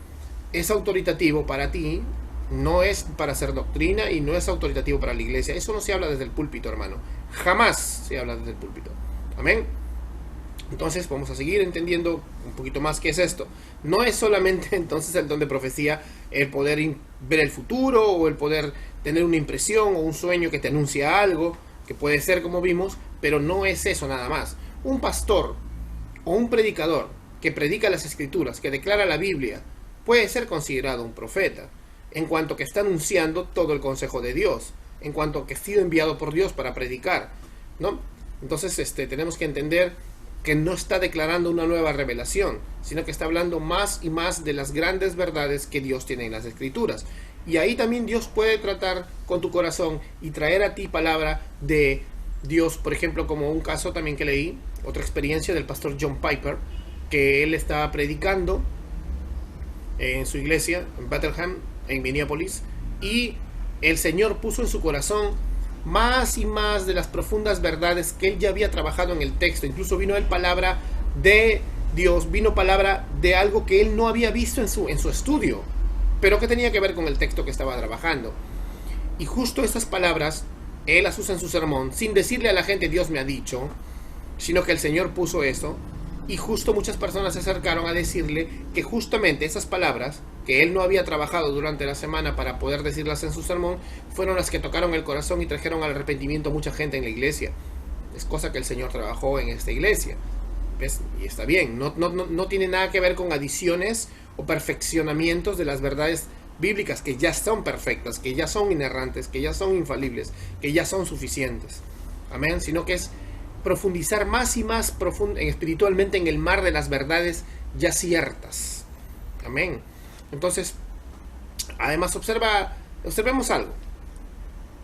es autoritativo para ti, no es para hacer doctrina y no es autoritativo para la iglesia. Eso no se habla desde el púlpito, hermano. Jamás se habla desde el púlpito. Amén. Entonces vamos a seguir entendiendo un poquito más qué es esto. No es solamente entonces el don de profecía, el poder ver el futuro, o el poder tener una impresión o un sueño que te anuncia algo, que puede ser como vimos, pero no es eso nada más. Un pastor o un predicador que predica las escrituras, que declara la Biblia, puede ser considerado un profeta, en cuanto que está anunciando todo el consejo de Dios, en cuanto que ha sido enviado por Dios para predicar, ¿no? Entonces tenemos que entender que no está declarando una nueva revelación, sino que está hablando más y más de las grandes verdades que Dios tiene en las Escrituras. Y ahí también Dios puede tratar con tu corazón y traer a ti palabra de Dios, por ejemplo, como un caso también que leí, otra experiencia del pastor John Piper, que él estaba predicando en su iglesia, en Bethlehem, en Minneapolis, y el Señor puso en su corazón más y más de las profundas verdades que él ya había trabajado en el texto. Incluso vino él palabra de Dios, vino palabra de algo que él no había visto en su estudio, pero que tenía que ver con el texto que estaba trabajando. Y justo estas palabras él las usa en su sermón, sin decirle a la gente Dios me ha dicho, sino que el Señor puso eso. Y justo muchas personas se acercaron a decirle que justamente esas palabras que él no había trabajado durante la semana para poder decirlas en su sermón, fueron las que tocaron el corazón y trajeron al arrepentimiento a mucha gente en la iglesia. Es cosa que el Señor trabajó en esta iglesia. ¿Ves? Y está bien, no tiene nada que ver con adiciones o perfeccionamientos de las verdades bíblicas que ya son perfectas, que ya son inerrantes, que ya son infalibles, que ya son suficientes. Amén, sino que es profundizar más y más espiritualmente en el mar de las verdades ya ciertas. Amén. Entonces, además observemos algo.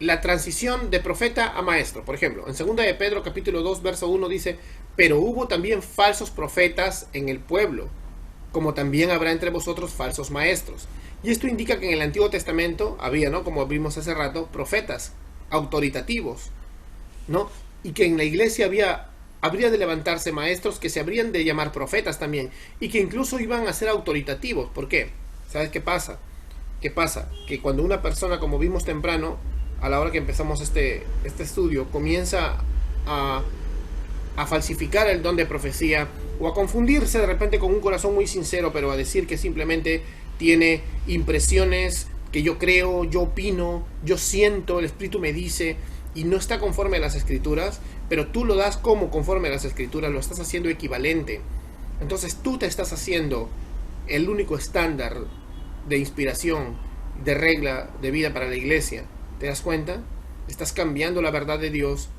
La transición de profeta a maestro. Por ejemplo, en 2 de Pedro capítulo 2 verso 1 dice: pero hubo también falsos profetas en el pueblo, como también habrá entre vosotros falsos maestros. Y esto indica que en el Antiguo Testamento había, ¿no?, como vimos hace rato, profetas autoritativos, ¿no? Y que en la iglesia habría de levantarse maestros que se habrían de llamar profetas también, y que incluso iban a ser autoritativos. ¿Por qué? ¿Sabes qué pasa? ¿Qué pasa? Que cuando una persona, como vimos temprano, a la hora que empezamos este estudio, comienza a falsificar el don de profecía, o a confundirse de repente con un corazón muy sincero, pero a decir que simplemente tiene impresiones, que yo creo, yo opino, yo siento, el Espíritu me dice, y no está conforme a las Escrituras, pero tú lo das como conforme a las Escrituras, lo estás haciendo equivalente. Entonces tú te estás haciendo el único estándar de inspiración, de regla de vida para la iglesia. ¿Te das cuenta? Estás cambiando la verdad de Dios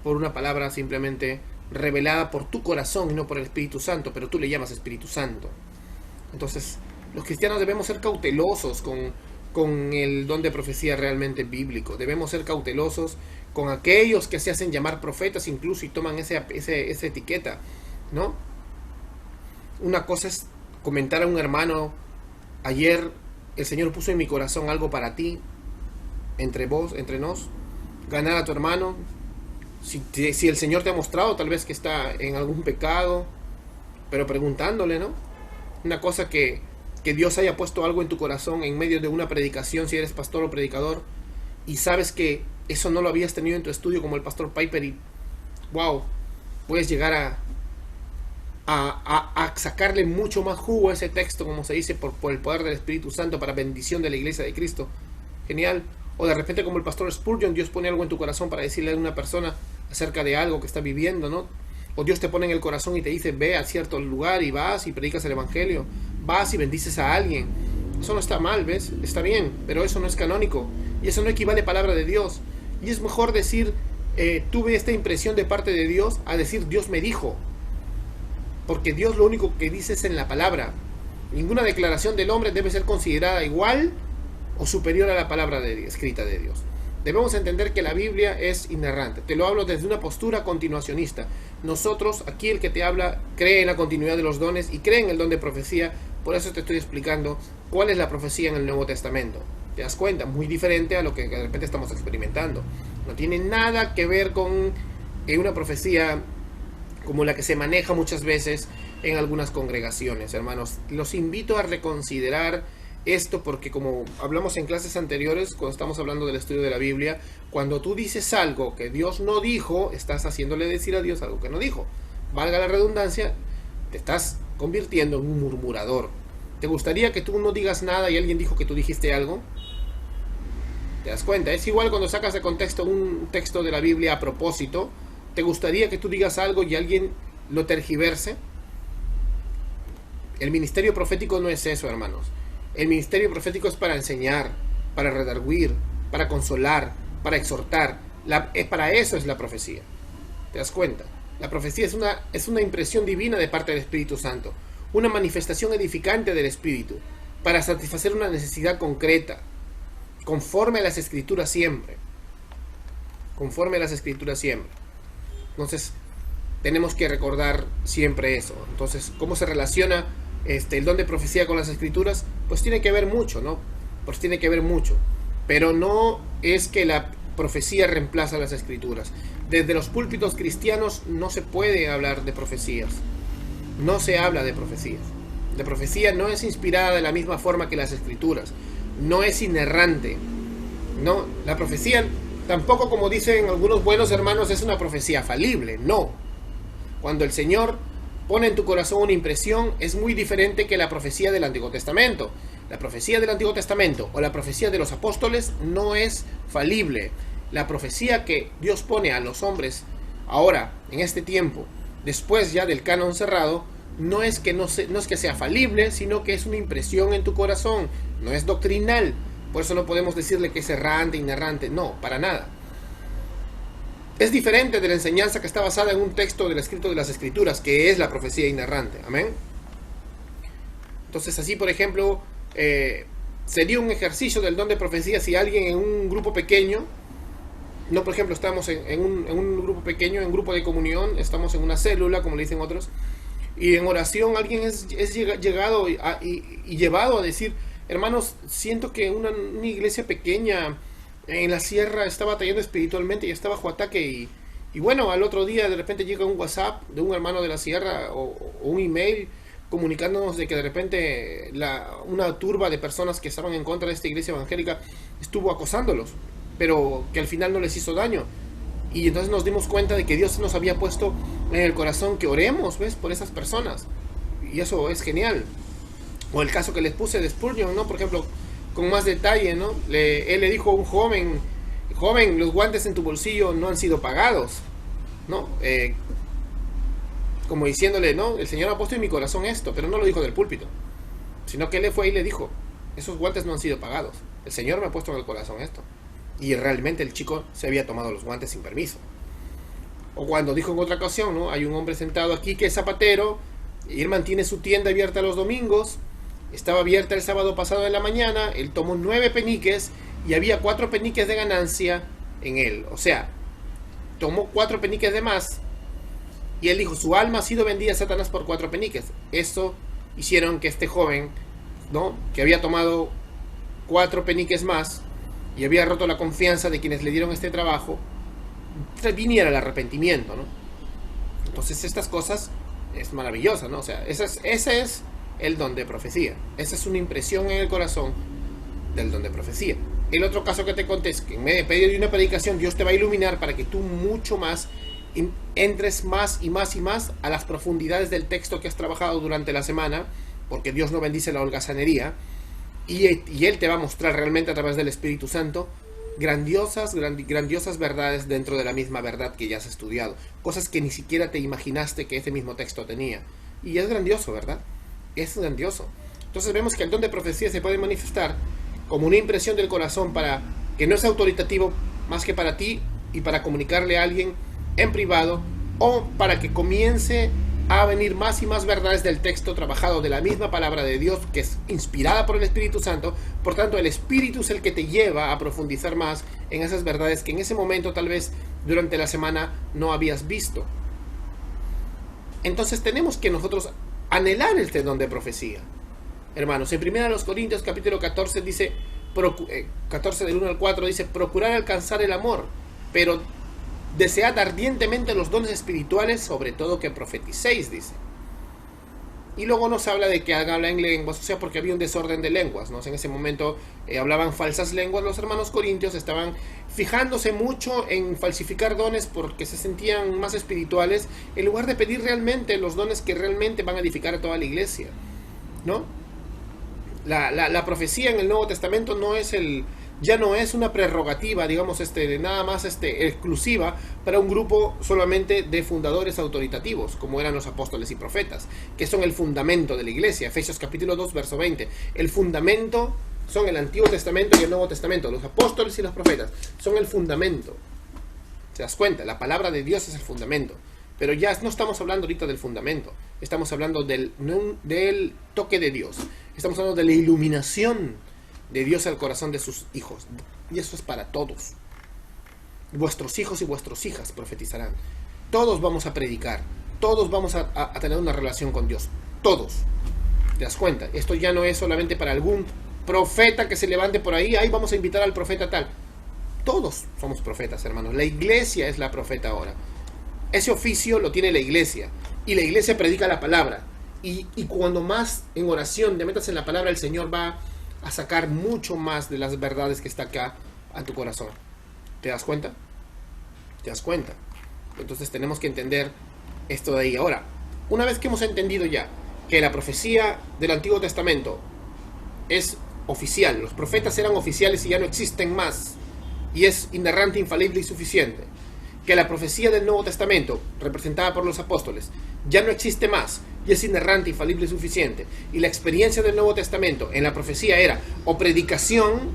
por una palabra simplemente revelada por tu corazón y no por el Espíritu Santo, pero tú le llamas Espíritu Santo. Entonces, los cristianos debemos ser cautelosos con el don de profecía realmente bíblico. Debemos ser cautelosos con aquellos que se hacen llamar profetas incluso y toman esa etiqueta, ¿no? Una cosa es comentar a un hermano: ayer el Señor puso en mi corazón algo para ti, entre nos, ganar a tu hermano. Si el Señor te ha mostrado tal vez que está en algún pecado, pero preguntándole, ¿no? Una cosa que Dios haya puesto algo en tu corazón en medio de una predicación, si eres pastor o predicador, y sabes que eso no lo habías tenido en tu estudio como el pastor Piper, y wow, puedes llegar a sacarle mucho más jugo a ese texto, como se dice, por el poder del Espíritu Santo, para bendición de la iglesia de Cristo. Genial. O de repente, como el pastor Spurgeon, Dios pone algo en tu corazón para decirle a una persona acerca de algo que está viviendo, ¿no? O Dios te pone en el corazón y te dice: ve a cierto lugar y vas y predicas el evangelio, vas y bendices a alguien. Eso no está mal, ¿ves? Está bien, pero eso no es canónico y eso no equivale a palabra de Dios. Y es mejor decir tuve esta impresión de parte de Dios, a decir Dios me dijo, porque Dios lo único que dice es en la palabra. Ninguna declaración del hombre debe ser considerada igual o superior a la palabra escrita de Dios. Debemos entender que la Biblia es inerrante. Te lo hablo desde una postura continuacionista. Nosotros, aquí el que te habla, cree en la continuidad de los dones y cree en el don de profecía. Por eso te estoy explicando cuál es la profecía en el Nuevo Testamento. ¿Te das cuenta? Muy diferente a lo que de repente estamos experimentando. No tiene nada que ver con una profecía como la que se maneja muchas veces en algunas congregaciones, hermanos. Los invito a reconsiderar esto, porque como hablamos en clases anteriores, cuando estamos hablando del estudio de la Biblia, cuando tú dices algo que Dios no dijo, estás haciéndole decir a Dios algo que no dijo. Valga la redundancia, te estás convirtiendo en un murmurador. ¿Te gustaría que tú no digas nada y alguien dijo que tú dijiste algo? ¿Te das cuenta? Es igual cuando sacas de contexto un texto de la Biblia a propósito. ¿Te gustaría que tú digas algo y alguien lo tergiverse? El ministerio profético no es eso, hermanos. El ministerio profético es para enseñar, para redarguir, para consolar, para exhortar. Para eso es la profecía. ¿Te das cuenta? La profecía es una impresión divina de parte del Espíritu Santo, una manifestación edificante del Espíritu, para satisfacer una necesidad concreta, conforme a las Escrituras siempre. Conforme a las Escrituras siempre. Entonces, tenemos que recordar siempre eso. Entonces, ¿cómo se relaciona el don de profecía con las Escrituras? Pues tiene que ver mucho, ¿no? Pues tiene que ver mucho. Pero no es que la profecía reemplaza las Escrituras. Desde los púlpitos cristianos no se puede hablar de profecías. No se habla de profecías. La profecía no es inspirada de la misma forma que las Escrituras. No es inerrante. No, la profecía tampoco, como dicen algunos buenos hermanos, es una profecía falible. No. Cuando el Señor pone en tu corazón una impresión es muy diferente que la profecía del Antiguo Testamento. La profecía del Antiguo Testamento o la profecía de los apóstoles no es falible. La profecía que Dios pone a los hombres ahora, en este tiempo, después ya del canon cerrado, no es que sea falible, sino que es una impresión en tu corazón, no es doctrinal. Por eso no podemos decirle que es errante, inerrante, no, para nada. Es diferente de la enseñanza que está basada en un texto del escrito de las Escrituras, que es la profecía inerrante. Amén. Entonces, así por ejemplo, sería un ejercicio del don de profecía si alguien en un grupo pequeño, no por ejemplo estamos en un grupo pequeño, en un grupo de comunión, estamos en una célula, como le dicen otros, y en oración alguien es llegado y llevado a decir: hermanos, siento que una iglesia pequeña en la sierra está batallando espiritualmente y está bajo ataque, y bueno, al otro día de repente llega un WhatsApp de un hermano de la sierra o un email comunicándonos de que de repente una turba de personas que estaban en contra de esta iglesia evangélica estuvo acosándolos, pero que al final no les hizo daño. Y entonces nos dimos cuenta de que Dios nos había puesto en el corazón que oremos, ¿ves?, por esas personas. Y eso es genial. O el caso que les puse de Spurgeon, ¿no? Por ejemplo, con más detalle, ¿no? Él le dijo a un joven, los guantes en tu bolsillo no han sido pagados, ¿no? Como diciéndole, ¿no? El Señor ha puesto en mi corazón esto, pero no lo dijo del púlpito, sino que él fue y le dijo: esos guantes no han sido pagados, el Señor me ha puesto en el corazón esto. Y realmente el chico se había tomado los guantes sin permiso. O cuando dijo en otra ocasión, ¿no? Hay un hombre sentado aquí que es zapatero y él mantiene su tienda abierta los domingos. Estaba abierta el sábado pasado de la mañana, él tomó 9 peniques y había 4 peniques de ganancia en él. O sea, tomó 4 peniques de más. Y él dijo: su alma ha sido vendida a Satanás por 4 peniques. Eso hicieron que este joven, ¿no?, que había tomado 4 peniques más y había roto la confianza de quienes le dieron este trabajo, viniera el arrepentimiento, ¿no? Entonces estas cosas es maravillosa, ¿no? O sea, ese es el don de profecía. Esa es una impresión en el corazón del don de profecía. El otro caso que te conté es que en medio de una predicación Dios te va a iluminar para que tú mucho más entres más y más y más a las profundidades del texto que has trabajado durante la semana, porque Dios no bendice la holgazanería, y Él te va a mostrar realmente a través del Espíritu Santo grandiosas verdades dentro de la misma verdad que ya has estudiado, cosas que ni siquiera te imaginaste que ese mismo texto tenía. Y es grandioso, ¿verdad? Es grandioso. Entonces vemos que el don de profecía se puede manifestar como una impresión del corazón, para que no es autoritativo más que para ti y para comunicarle a alguien en privado, o para que comience a venir más y más verdades del texto trabajado de la misma palabra de Dios, que es inspirada por el Espíritu Santo. Por tanto, el Espíritu es el que te lleva a profundizar más en esas verdades que en ese momento tal vez durante la semana no habías visto. Entonces tenemos que nosotros anhelar este don de profecía. Hermanos, en 1 Corintios capítulo 14 dice, 14 del 1 al 4 dice: procurar alcanzar el amor, pero desead ardientemente los dones espirituales, sobre todo que profeticéis, dice. Y luego nos habla de que habla en lenguas, o sea, porque había un desorden de lenguas, ¿no? En ese momento hablaban falsas lenguas. Los hermanos corintios estaban fijándose mucho en falsificar dones porque se sentían más espirituales, en lugar de pedir realmente los dones que realmente van a edificar a toda la iglesia, ¿no? La profecía en el Nuevo Testamento ya no es una prerrogativa, digamos, nada más exclusiva para un grupo solamente de fundadores autoritativos, como eran los apóstoles y profetas, que son el fundamento de la iglesia. Efesios capítulo 2, verso 20. El fundamento son el Antiguo Testamento y el Nuevo Testamento. Los apóstoles y los profetas son el fundamento. ¿Te das cuenta? La palabra de Dios es el fundamento. Pero ya no estamos hablando ahorita del fundamento. Estamos hablando del toque de Dios. Estamos hablando de la iluminación de Dios al corazón de sus hijos. Y eso es para todos. Vuestros hijos y vuestras hijas profetizarán. Todos vamos a predicar. Todos vamos a tener una relación con Dios. Todos. ¿Te das cuenta? Esto ya no es solamente para algún profeta que se levante por ahí. Ahí vamos a invitar al profeta tal. Todos somos profetas, hermanos. La iglesia es la profeta ahora. Ese oficio lo tiene la iglesia. Y la iglesia predica la palabra. Y cuando más en oración te metas en la palabra, el Señor va a sacar mucho más de las verdades que está acá a tu corazón. ¿Te das cuenta? ¿Te das cuenta? Entonces tenemos que entender esto de ahí. Ahora, una vez que hemos entendido ya que la profecía del Antiguo Testamento es oficial, los profetas eran oficiales y ya no existen más, y es inerrante, infalible y suficiente, que la profecía del Nuevo Testamento, representada por los apóstoles, ya no existe más, y es inerrante, infalible y suficiente, y la experiencia del Nuevo Testamento en la profecía era o predicación,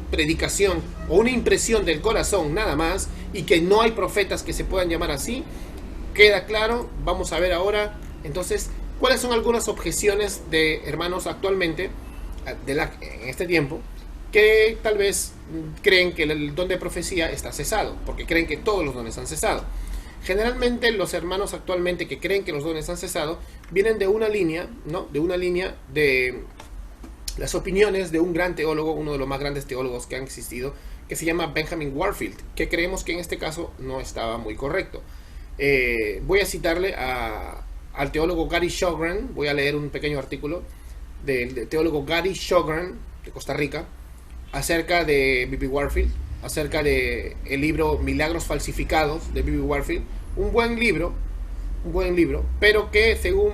o una impresión del corazón nada más, y que no hay profetas que se puedan llamar así, queda claro. Vamos a ver ahora, entonces, cuáles son algunas objeciones de hermanos actualmente, en este tiempo, que tal vez creen que el don de profecía está cesado, porque creen que todos los dones han cesado. Generalmente los hermanos actualmente que creen que los dones han cesado vienen de una línea, ¿no? De una línea de las opiniones de un gran teólogo, uno de los más grandes teólogos que han existido, que se llama Benjamin Warfield, que creemos que en este caso no estaba muy correcto. Voy a citarle al teólogo Gary Shogren. Voy a leer un pequeño artículo del teólogo Gary Shogren de Costa Rica acerca de B.B. Warfield, acerca de el libro Milagros Falsificados de B.B. Warfield. Un buen libro, pero que según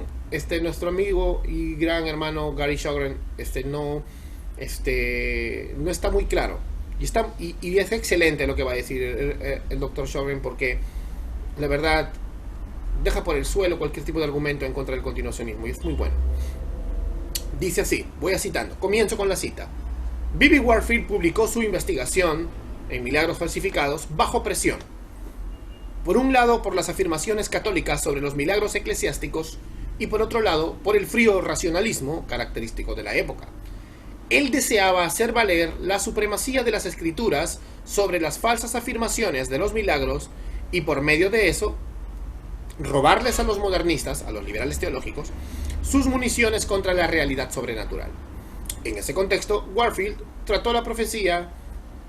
nuestro amigo y gran hermano Gary Shogren no está muy claro, y es excelente lo que va a decir el doctor Shogren, porque la verdad deja por el suelo cualquier tipo de argumento en contra del continuacionismo, y es muy bueno. Dice así, voy a citando, comienzo con la cita. B.B. Warfield publicó su investigación en Milagros Falsificados bajo presión. Por un lado, por las afirmaciones católicas sobre los milagros eclesiásticos, y por otro lado, por el frío racionalismo característico de la época. Él deseaba hacer valer la supremacía de las escrituras sobre las falsas afirmaciones de los milagros, y por medio de eso, robarles a los modernistas, a los liberales teológicos, sus municiones contra la realidad sobrenatural. En ese contexto, Warfield trató la profecía,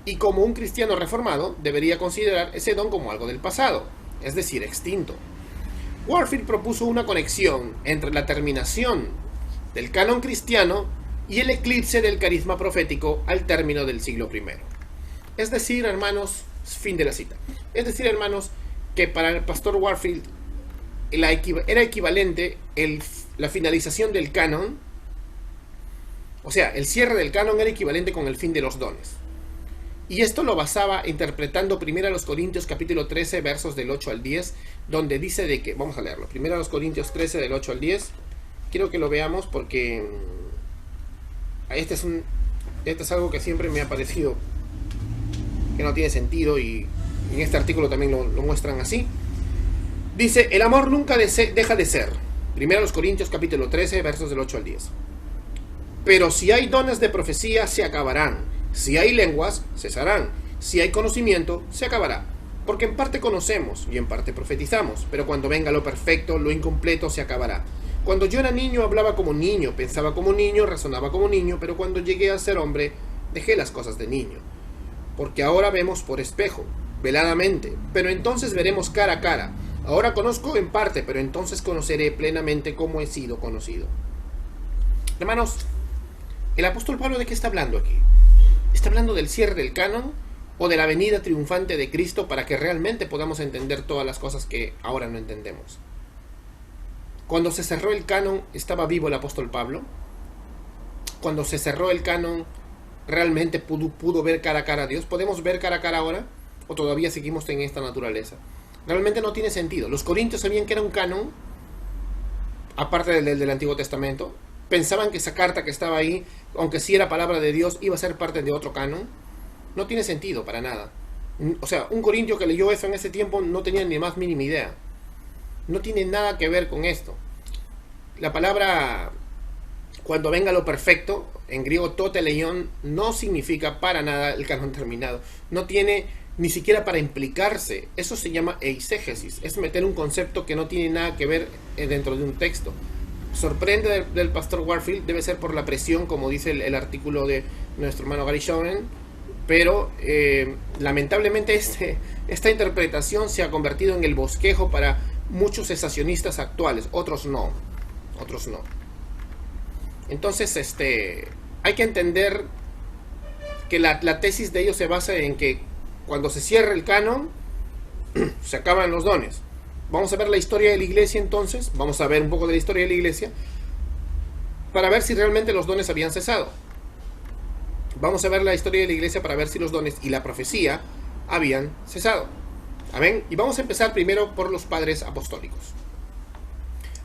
y como un cristiano reformado debería considerar ese don como algo del pasado, es decir, extinto. Warfield propuso una conexión entre la terminación del canon cristiano y el eclipse del carisma profético al término del siglo I. Es decir, hermanos, fin de la cita. Es decir, hermanos, que para el pastor Warfield era equivalente la finalización del canon, o sea, el cierre del canon era equivalente con el fin de los dones. Y esto lo basaba interpretando 1 Corintios capítulo 13, versos del 8 al 10, donde dice de que, vamos a leerlo, 1 Corintios 13 del 8 al 10, quiero que lo veamos porque este es algo que siempre me ha parecido que no tiene sentido, y en este artículo también lo muestran así. Dice, el amor nunca deja de ser. 1 Corintios capítulo 13, versos del 8 al 10. Pero si hay dones de profecía, se acabarán. Si hay lenguas, cesarán. Si hay conocimiento, se acabará. Porque en parte conocemos y en parte profetizamos. Pero cuando venga lo perfecto, lo incompleto se acabará. Cuando yo era niño, hablaba como niño, pensaba como niño, razonaba como niño. Pero cuando llegué a ser hombre, dejé las cosas de niño. Porque ahora vemos por espejo, veladamente. Pero entonces veremos cara a cara. Ahora conozco en parte, pero entonces conoceré plenamente como he sido conocido. Hermanos, ¿el apóstol Pablo de qué está hablando aquí? ¿Está hablando del cierre del canon o de la venida triunfante de Cristo para que realmente podamos entender todas las cosas que ahora no entendemos? Cuando se cerró el canon, ¿estaba vivo el apóstol Pablo? Cuando se cerró el canon, ¿realmente pudo ver cara a cara a Dios? ¿Podemos ver cara a cara ahora? ¿O todavía seguimos en esta naturaleza? Realmente no tiene sentido. Los corintios sabían que era un canon, aparte del Antiguo Testamento. Pensaban que esa carta que estaba ahí, aunque sí era palabra de Dios, iba a ser parte de otro canon. No tiene sentido para nada. O sea, un corintio que leyó eso en ese tiempo no tenía ni más mínima idea. No tiene nada que ver con esto. La palabra, cuando venga lo perfecto, en griego toteleion, no significa para nada el canon terminado. No tiene ni siquiera para implicarse. Eso se llama eisegesis. Es meter un concepto que no tiene nada que ver dentro de un texto. Sorprende del pastor Warfield, debe ser por la presión, como dice el artículo de nuestro hermano Gary Shogren, pero lamentablemente esta interpretación se ha convertido en el bosquejo para muchos cesacionistas actuales, otros no. Entonces hay que entender que la tesis de ellos se basa en que cuando se cierra el canon se acaban los dones, Vamos a ver la historia de la iglesia entonces, vamos a ver un poco de la historia de la iglesia, para ver si realmente los dones habían cesado. Vamos a ver la historia de la iglesia para ver si los dones y la profecía habían cesado. Amén. Y vamos a empezar primero por los padres apostólicos.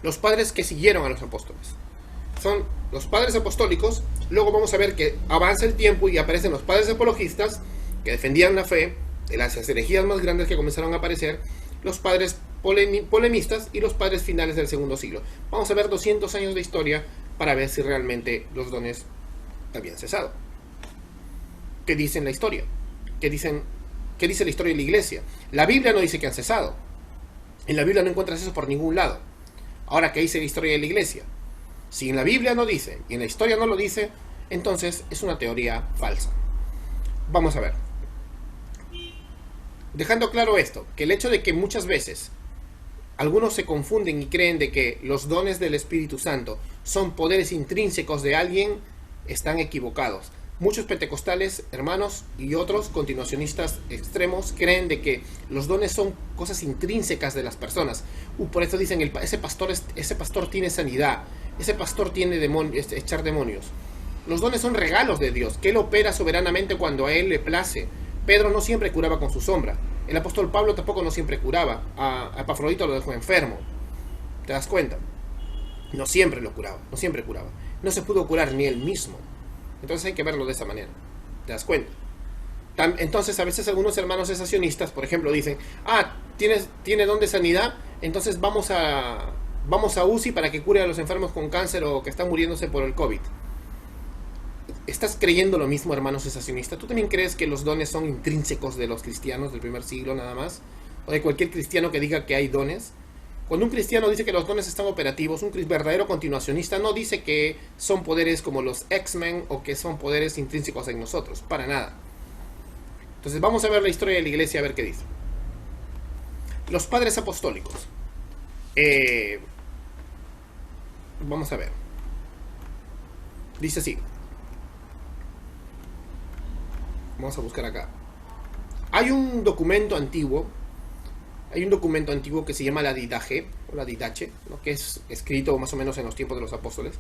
Los padres que siguieron a los apóstoles. Son los padres apostólicos. Luego vamos a ver que avanza el tiempo y aparecen los padres apologistas que defendían la fe, de las herejías más grandes que comenzaron a aparecer, los padres polemistas y los padres finales del segundo siglo. Vamos a ver 200 años de historia para ver si realmente los dones habían cesado. ¿Qué dice en la historia? ¿Qué dice la historia de la iglesia? La Biblia no dice que han cesado. En la Biblia no encuentras eso por ningún lado. Ahora, ¿qué dice la historia de la iglesia? Si en la Biblia no dice y en la historia no lo dice, entonces es una teoría falsa. Vamos a ver. Dejando claro esto, que el hecho de que muchas veces algunos se confunden y creen de que los dones del Espíritu Santo son poderes intrínsecos de alguien, están equivocados. Muchos pentecostales, hermanos, y otros continuacionistas extremos creen de que los dones son cosas intrínsecas de las personas. Por eso dicen, ese pastor tiene sanidad, ese pastor tiene echar demonios. Los dones son regalos de Dios, que Él opera soberanamente cuando a Él le place. Pedro no siempre curaba con su sombra. El apóstol Pablo tampoco no siempre curaba. A Epafrodito lo dejó enfermo. ¿Te das cuenta? No siempre lo curaba, no siempre curaba. No se pudo curar ni él mismo. Entonces hay que verlo de esa manera. ¿Te das cuenta? Entonces a veces algunos hermanos cesacionistas, por ejemplo, dicen, tiene don de sanidad, entonces vamos a UCI para que cure a los enfermos con cáncer o que están muriéndose por el COVID. ¿Estás creyendo lo mismo, hermano cesacionista? ¿Tú también crees que los dones son intrínsecos de los cristianos del primer siglo nada más? ¿O de cualquier cristiano que diga que hay dones? Cuando un cristiano dice que los dones están operativos, un verdadero continuacionista no dice que son poderes como los X-Men o que son poderes intrínsecos en nosotros, para nada. Entonces vamos a ver la historia de la iglesia a ver qué dice. Los padres apostólicos. Vamos a ver. Dice así. Vamos a buscar acá. Hay un documento antiguo que se llama la Didache, o la Didache, ¿no? Que es escrito más o menos en los tiempos de los apóstoles,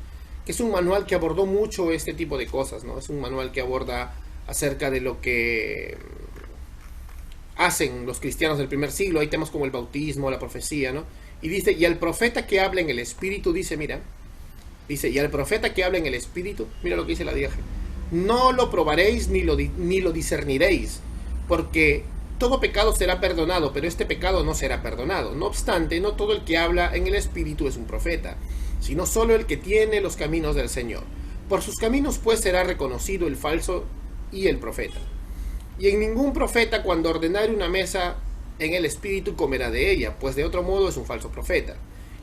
que es un manual que abordó mucho este tipo de cosas, ¿no? Es un manual que aborda acerca de lo que hacen los cristianos del primer siglo. Hay temas como el bautismo, la profecía, ¿no? Y dice, y al profeta que habla en el Espíritu, dice, y al profeta que habla en el Espíritu, mira lo que dice la Didache, no lo probaréis ni lo discerniréis, porque todo pecado será perdonado, pero este pecado no será perdonado. No obstante, no todo el que habla en el Espíritu es un profeta, sino solo el que tiene los caminos del Señor. Por sus caminos pues será reconocido el falso y el profeta. Y en ningún profeta cuando ordenare una mesa en el Espíritu comerá de ella, pues de otro modo es un falso profeta.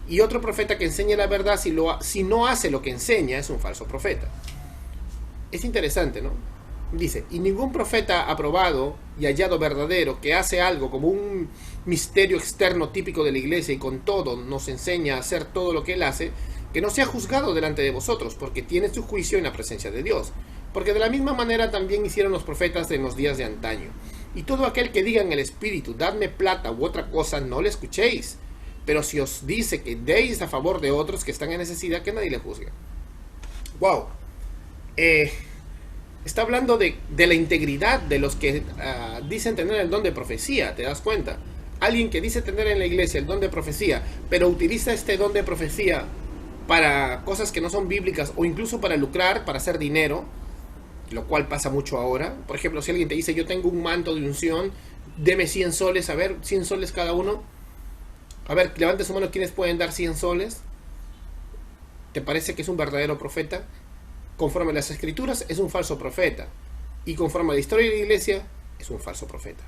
Y otro profeta que enseñe la verdad, si no hace lo que enseña, es un falso profeta. Es interesante, ¿no? Dice, y ningún profeta aprobado y hallado verdadero que hace algo como un misterio externo típico de la iglesia y con todo nos enseña a hacer todo lo que él hace, que no sea juzgado delante de vosotros, porque tiene su juicio en la presencia de Dios. Porque de la misma manera también hicieron los profetas en los días de antaño. Y todo aquel que diga en el Espíritu, dadme plata u otra cosa, no le escuchéis. Pero si os dice que deis a favor de otros que están en necesidad, que nadie le juzgue. Wow. Está hablando de la integridad de los que dicen tener el don de profecía, ¿te das cuenta? Alguien que dice tener en la iglesia el don de profecía, pero utiliza este don de profecía para cosas que no son bíblicas o incluso para lucrar, para hacer dinero, lo cual pasa mucho ahora. Por ejemplo, si alguien te dice, yo tengo un manto de unción, deme 100 soles, a ver, 100 soles cada uno. A ver, levante su mano, ¿quiénes pueden dar 100 soles? ¿Te parece que es un verdadero profeta? Conforme a las escrituras es un falso profeta, y conforme a la historia de la iglesia es un falso profeta,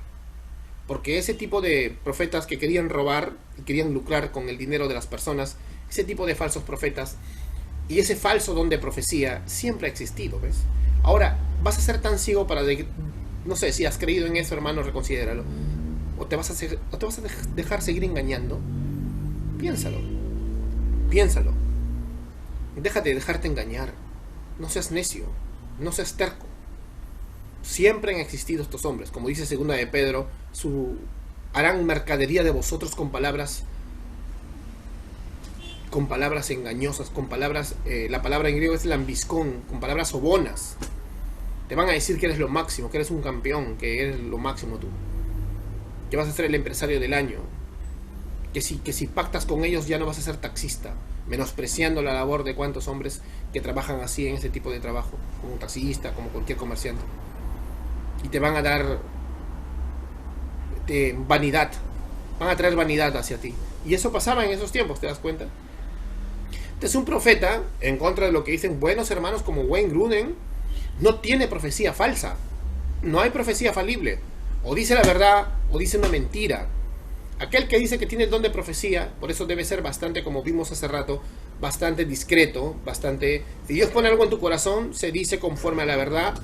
porque ese tipo de profetas que querían robar y querían lucrar con el dinero de las personas, ese tipo de falsos profetas y ese falso don de profecía siempre ha existido, ¿ves? Ahora, vas a ser tan ciego no sé, si has creído en eso, hermano, reconsidéralo, o te vas a dejar seguir engañando. Piénsalo, déjate de dejarte engañar. No seas necio, no seas terco. Siempre han existido estos hombres. Como dice segunda de Pedro, harán mercadería de vosotros con palabras con palabras engañosas, con palabras, la palabra en griego es lambiscón, con palabras sobonas. Te van a decir que eres lo máximo, que eres un campeón, que eres lo máximo tú, que vas a ser el empresario del año, que si pactas con ellos ya no vas a ser taxista, menospreciando la labor de cuantos hombres que trabajan así en ese tipo de trabajo, como un taxista, como cualquier comerciante. Y te van a dar vanidad, van a traer vanidad hacia ti. Y eso pasaba en esos tiempos, ¿te das cuenta? Entonces un profeta, en contra de lo que dicen buenos hermanos como Wayne Grudem, no tiene profecía falsa. No hay profecía falible. O dice la verdad o dice una mentira. Aquel que dice que tiene el don de profecía, por eso debe ser bastante, como vimos hace rato, bastante discreto, bastante... Si Dios pone algo en tu corazón, se dice conforme a la verdad,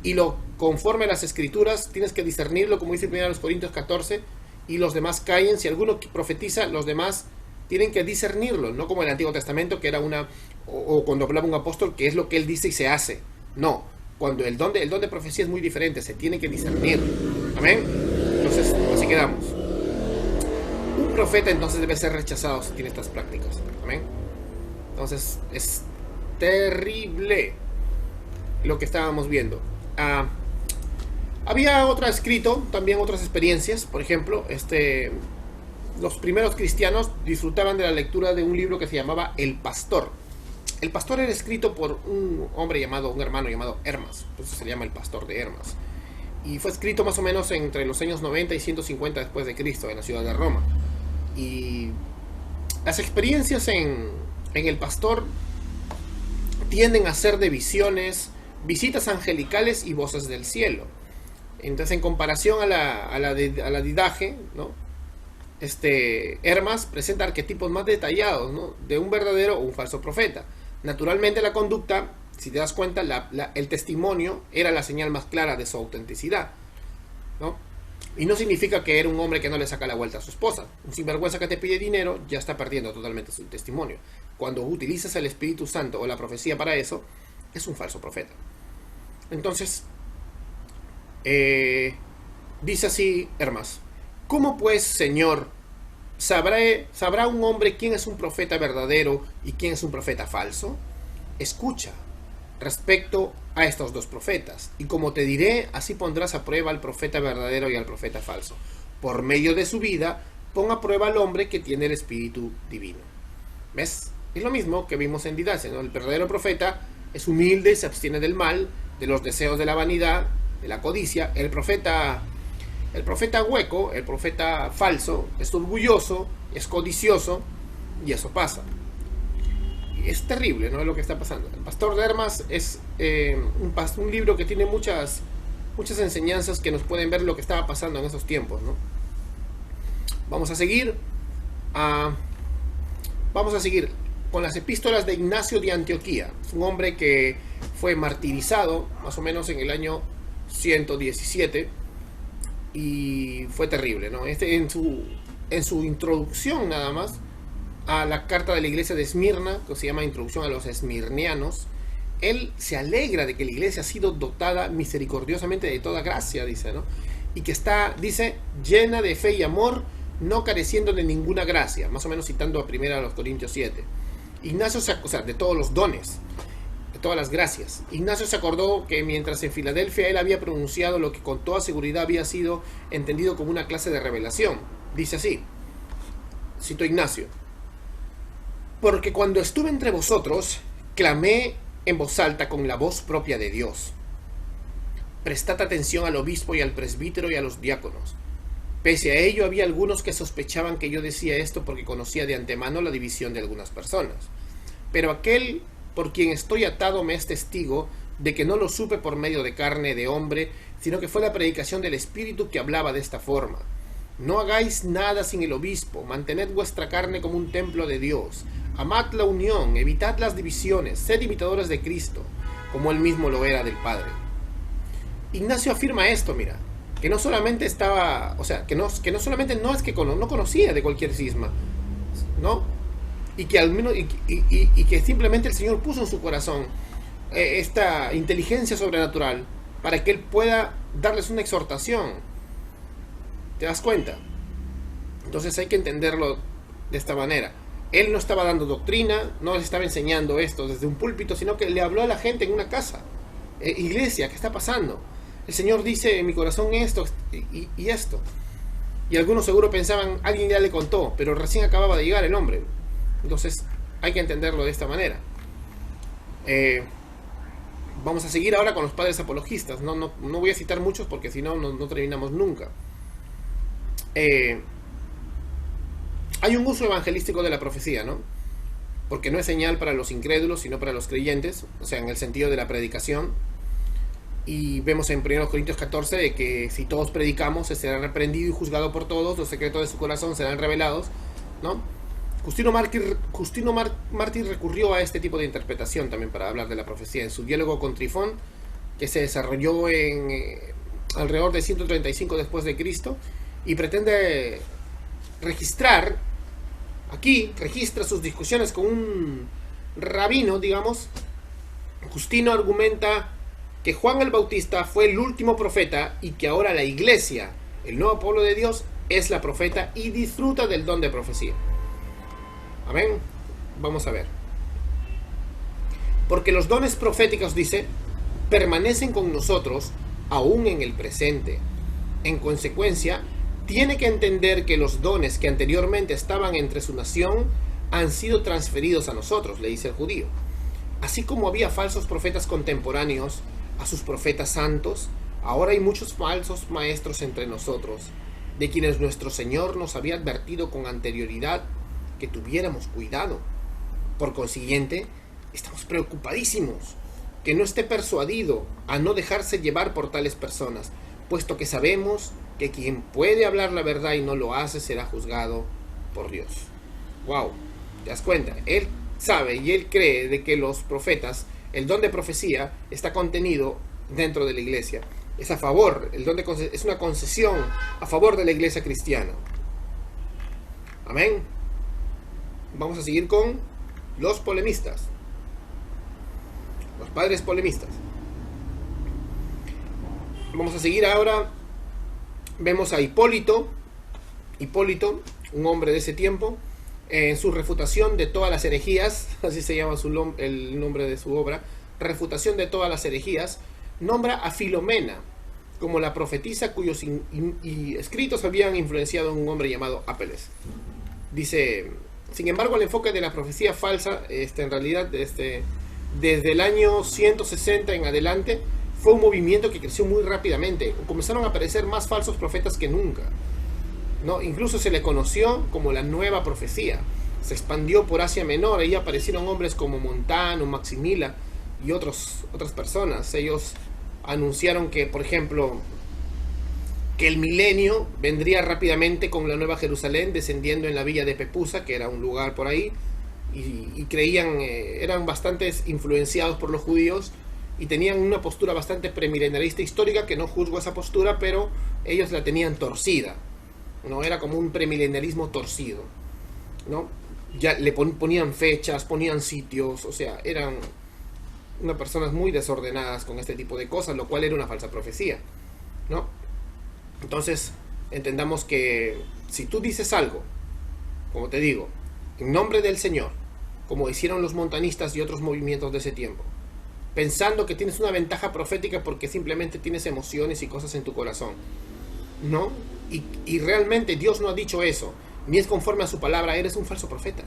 y lo conforme a las escrituras, tienes que discernirlo, como dice 1 Corintios 14, y los demás callen. Si alguno profetiza, los demás tienen que discernirlo, no como el Antiguo Testamento, que era una... o cuando hablaba un apóstol, que es lo que él dice y se hace. No, cuando el don de profecía es muy diferente, se tiene que discernir. Amén. Entonces, así quedamos. Un profeta entonces debe ser rechazado si tiene estas prácticas. Amén. Entonces es terrible lo que estábamos viendo. Había otro escrito, también otras experiencias. Por ejemplo, los primeros cristianos disfrutaban de la lectura de un libro que se llamaba El Pastor. El Pastor era escrito por un hermano llamado Hermas. Por eso se llama El Pastor de Hermas. Y fue escrito más o menos entre los años 90 y 150 después de Cristo en la ciudad de Roma. Y las experiencias en El Pastor tienden a ser de visiones, visitas angelicales y voces del cielo. Entonces, en comparación a la Didache, ¿no? Hermas presenta arquetipos más detallados, ¿no? De un verdadero o un falso profeta. Naturalmente, la conducta, si te das cuenta, el testimonio era la señal más clara de su autenticidad, ¿no? Y no significa que era un hombre que no le saca la vuelta a su esposa. Un sinvergüenza que te pide dinero ya está perdiendo totalmente su testimonio. Cuando utilizas el Espíritu Santo o la profecía para eso, es un falso profeta. Entonces, dice así Hermas: ¿cómo pues, Señor, sabrá un hombre quién es un profeta verdadero y quién es un profeta falso? Escucha respecto a estos dos profetas, y como te diré, así pondrás a prueba al profeta verdadero y al profeta falso. Por medio de su vida, pon a prueba al hombre que tiene el Espíritu Divino. ¿Ves? Es lo mismo que vimos en Didache, ¿no? El verdadero profeta es humilde, se abstiene del mal, de los deseos de la vanidad, de la codicia. El profeta hueco, el profeta falso, es orgulloso, es codicioso, y eso pasa. Y es terrible, ¿no? Lo que está pasando. El Pastor de Hermas es un libro que tiene muchas enseñanzas que nos pueden ver lo que estaba pasando en esos tiempos, ¿no? Vamos a seguir con las epístolas de Ignacio de Antioquía. Es un hombre que fue martirizado más o menos en el año 117 y fue terrible, ¿no? En su introducción nada más a la carta de la iglesia de Esmirna, que se llama Introducción a los Esmirnianos, él se alegra de que la iglesia ha sido dotada misericordiosamente de toda gracia, dice, ¿no? Y que está, dice, llena de fe y amor, no careciendo de ninguna gracia, más o menos citando a 1 Corintios 7. Ignacio, o sea, de todos los dones, de todas las gracias. Ignacio se acordó que mientras en Filadelfia él había pronunciado lo que con toda seguridad había sido entendido como una clase de revelación. Dice así, cito Ignacio: porque cuando estuve entre vosotros, clamé en voz alta con la voz propia de Dios. Prestad atención al obispo y al presbítero y a los diáconos. Pese a ello, había algunos que sospechaban que yo decía esto porque conocía de antemano la división de algunas personas. Pero aquel por quien estoy atado me es testigo de que no lo supe por medio de carne de hombre, sino que fue la predicación del Espíritu que hablaba de esta forma. No hagáis nada sin el obispo, mantened vuestra carne como un templo de Dios. Amad la unión, evitad las divisiones, sed imitadores de Cristo, como él mismo lo era del Padre. Ignacio afirma esto, mira, que no solamente estaba, o sea, que no solamente no es que no conocía de cualquier cisma, ¿no? Y que al menos y que simplemente el Señor puso en su corazón esta inteligencia sobrenatural para que él pueda darles una exhortación. ¿Te das cuenta? Entonces hay que entenderlo de esta manera. Él no estaba dando doctrina, no les estaba enseñando esto desde un púlpito, sino que le habló a la gente en una casa. Iglesia, ¿qué está pasando? El Señor dice en mi corazón esto y esto. Y algunos seguro pensaban, alguien ya le contó, pero recién acababa de llegar el hombre. Entonces hay que entenderlo de esta manera. Vamos a seguir ahora con los padres apologistas. No voy a citar muchos porque si no, no terminamos nunca. Hay un uso evangelístico de la profecía, ¿no? Porque no es señal para los incrédulos, sino para los creyentes, o sea, en el sentido de la predicación. Y vemos en 1 Corintios 14 de que si todos predicamos, se será reprendido y juzgado por todos, los secretos de su corazón serán revelados, ¿no? Justino Mártir recurrió a este tipo de interpretación también para hablar de la profecía en su diálogo con Trifón, que se desarrolló en alrededor de 135 después de Cristo, y pretende registrar, aquí registra sus discusiones con un rabino, digamos. Justino argumenta que Juan el Bautista fue el último profeta y que ahora la iglesia, el nuevo pueblo de Dios, es la profeta y disfruta del don de profecía. Amén. Vamos a ver. Porque los dones proféticos, dice, permanecen con nosotros aún en el presente. En consecuencia, tiene que entender que los dones que anteriormente estaban entre su nación han sido transferidos a nosotros, le dice el judío. Así como había falsos profetas contemporáneos a sus profetas santos, ahora hay muchos falsos maestros entre nosotros, de quienes nuestro Señor nos había advertido con anterioridad que tuviéramos cuidado. Por consiguiente, estamos preocupadísimos que no esté persuadido a no dejarse llevar por tales personas, puesto que sabemos que quien puede hablar la verdad y no lo hace será juzgado por Dios. Wow, ¿te das cuenta? Él sabe y él cree de que los profetas, el don de profecía está contenido dentro de la iglesia. Es a favor, el don es una concesión a favor de la iglesia cristiana. Amén. Vamos a seguir con los polemistas, los padres polemistas. Vamos a seguir ahora. Vemos a Hipólito, un hombre de ese tiempo, en su refutación de todas las herejías, así se llama el nombre de su obra, refutación de todas las herejías, nombra a Filomena como la profetisa cuyos escritos habían influenciado a un hombre llamado Apeles. Dice, sin embargo, el enfoque de la profecía falsa, en realidad, desde el año 160 en adelante, fue un movimiento que creció muy rápidamente. Comenzaron a aparecer más falsos profetas que nunca, ¿no? Incluso se le conoció como la nueva profecía. Se expandió por Asia Menor. Ahí aparecieron hombres como Montano, Maximila y otras personas. Ellos anunciaron que, por ejemplo, que el milenio vendría rápidamente con la Nueva Jerusalén, descendiendo en la villa de Pepusa, que era un lugar por ahí, y creían, eran bastante influenciados por los judíos, y tenían una postura bastante premilenarista histórica, que no juzgo esa postura, pero ellos la tenían torcida, ¿no? Era como un premilenarismo torcido, ¿no? Ya le ponían fechas, ponían sitios, o sea, eran unas personas muy desordenadas con este tipo de cosas, lo cual era una falsa profecía, ¿no? Entonces, entendamos que si tú dices algo, como te digo, en nombre del Señor, como hicieron los montanistas y otros movimientos de ese tiempo, pensando que tienes una ventaja profética porque simplemente tienes emociones y cosas en tu corazón, ¿no? Y realmente Dios no ha dicho eso, ni es conforme a su palabra, eres un falso profeta.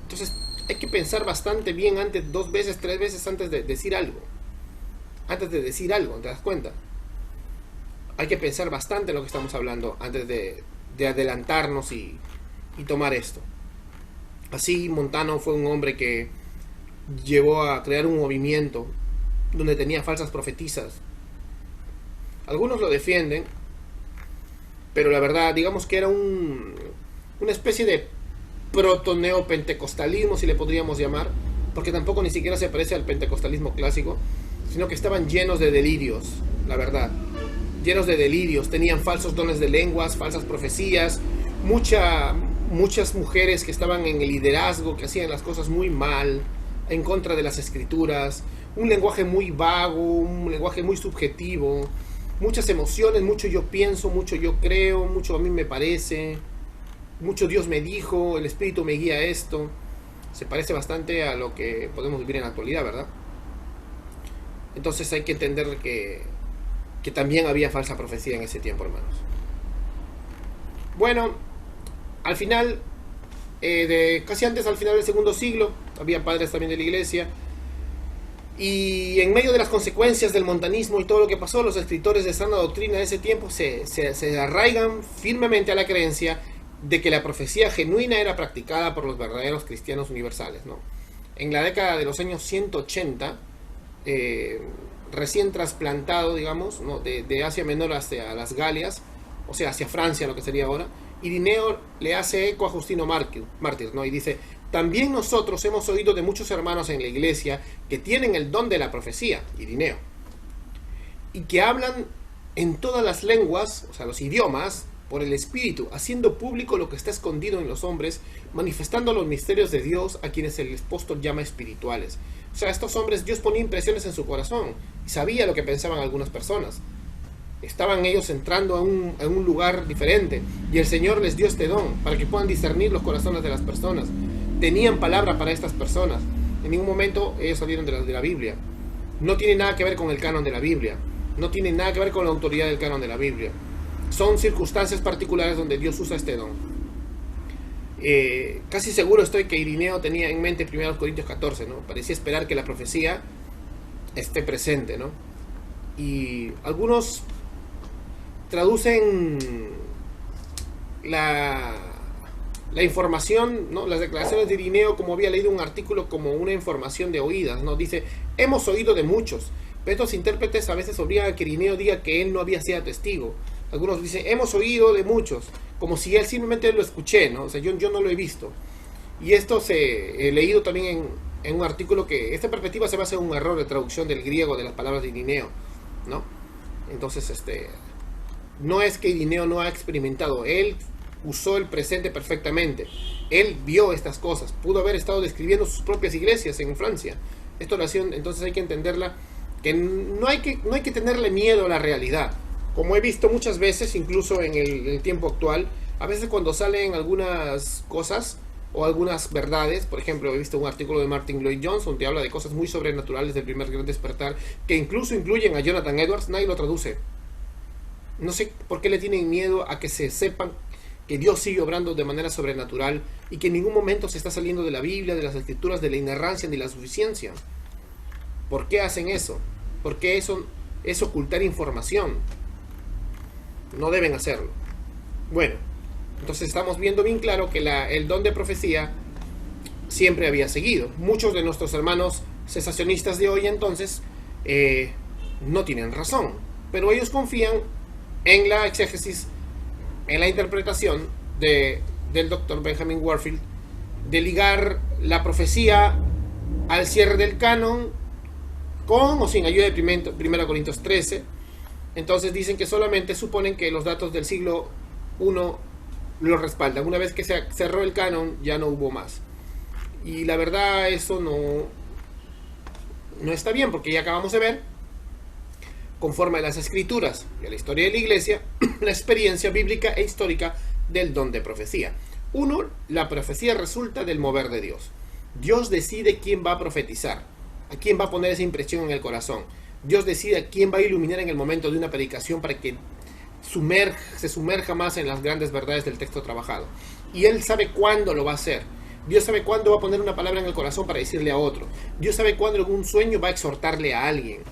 Entonces hay que pensar bastante bien antes, 2 veces, 3 veces antes de decir algo. Antes de decir algo, ¿te das cuenta? Hay que pensar bastante en lo que estamos hablando antes de adelantarnos y tomar esto. Así, Montano fue un hombre que llevó a crear un movimiento donde tenía falsas profetisas. Algunos lo defienden, pero la verdad, digamos que era una especie de proto-neopentecostalismo, si le podríamos llamar, porque tampoco ni siquiera se parece al pentecostalismo clásico, sino que estaban llenos de delirios, la verdad, llenos de delirios. Tenían falsos dones de lenguas, falsas profecías, muchas mujeres que estaban en el liderazgo, que hacían las cosas muy mal, en contra de las escrituras, un lenguaje muy vago, un lenguaje muy subjetivo, muchas emociones, mucho yo pienso, mucho yo creo, mucho a mí me parece, mucho Dios me dijo, el Espíritu me guía a esto. Se parece bastante a lo que podemos vivir en la actualidad, ¿verdad? Entonces hay que entender que también había falsa profecía en ese tiempo, hermanos. Bueno, al final, casi antes, al final del segundo siglo, había padres también de la iglesia. Y en medio de las consecuencias del montanismo y todo lo que pasó, los escritores de sana doctrina de ese tiempo se arraigan firmemente a la creencia de que la profecía genuina era practicada por los verdaderos cristianos universales, ¿no? En la década de los años 180, recién trasplantado, digamos, ¿no? de Asia Menor hacia las Galias, o sea, hacia Francia, lo que sería ahora, Irineo le hace eco a Justino Mártir, ¿no? Y dice: también nosotros hemos oído de muchos hermanos en la iglesia que tienen el don de la profecía, Irineo, y que hablan en todas las lenguas, o sea, los idiomas, por el Espíritu, haciendo público lo que está escondido en los hombres, manifestando los misterios de Dios a quienes el apóstol llama espirituales. O sea, estos hombres, Dios ponía impresiones en su corazón y sabía lo que pensaban algunas personas. Estaban ellos entrando a un lugar diferente y el Señor les dio este don para que puedan discernir los corazones de las personas. Tenían palabra para estas personas. En ningún momento ellos salieron de la Biblia. No tiene nada que ver con el canon de la Biblia. No tiene nada que ver con la autoridad del canon de la Biblia. Son circunstancias particulares donde Dios usa este don. Casi seguro estoy que Irineo tenía en mente 1 Corintios 14, ¿no? Parecía esperar que la profecía esté presente, ¿no? Y algunos traducen la información, ¿no? Las declaraciones de Irineo, como había leído un artículo, como una información de oídas, ¿no? Dice: hemos oído de muchos. Pero estos intérpretes a veces obligan a que Irineo diga que él no había sido testigo. Algunos dicen: hemos oído de muchos, como si él simplemente lo escuché, ¿no? O sea, yo no lo he visto. Y esto he leído también en un artículo que esta perspectiva se basa en un error de traducción del griego de las palabras de Irineo, ¿no? Entonces, no es que Irineo no ha experimentado, él usó el presente perfectamente. Él vio estas cosas, pudo haber estado describiendo sus propias iglesias en Francia. Esta oración, entonces hay que entenderla, que no hay que tenerle miedo a la realidad. Como he visto muchas veces, incluso en el tiempo actual, a veces cuando salen algunas cosas o algunas verdades, por ejemplo, he visto un artículo de Martin Lloyd-Jones donde habla de cosas muy sobrenaturales del primer gran despertar, que incluso incluyen a Jonathan Edwards, nadie lo traduce. No sé por qué le tienen miedo a que se sepan que Dios sigue obrando de manera sobrenatural y que en ningún momento se está saliendo de la Biblia, de las Escrituras, de la inerrancia ni la suficiencia. ¿Por qué hacen eso? Porque eso es ocultar información. No deben hacerlo. Bueno, entonces estamos viendo bien claro que el don de profecía siempre había seguido. Muchos de nuestros hermanos cesacionistas de hoy entonces no tienen razón, pero ellos confían en la exégesis, en la interpretación del doctor Benjamin Warfield, de ligar la profecía al cierre del canon con o sin ayuda de 1 Corintios 13. Entonces dicen que solamente suponen que los datos del siglo I lo respaldan. Una vez que se cerró el canon, ya no hubo más. Y la verdad, eso no está bien, porque ya acabamos de ver, conforme a las escrituras y a la historia de la iglesia, la experiencia bíblica e histórica del don de profecía. 1. La profecía resulta del mover de Dios. Dios decide quién va a profetizar, a quién va a poner esa impresión en el corazón. Dios decide a quién va a iluminar en el momento de una predicación para que se sumerja más en las grandes verdades del texto trabajado. Y Él sabe cuándo lo va a hacer. Dios sabe cuándo va a poner una palabra en el corazón para decirle a otro. Dios sabe cuándo en un sueño va a exhortarle a alguien.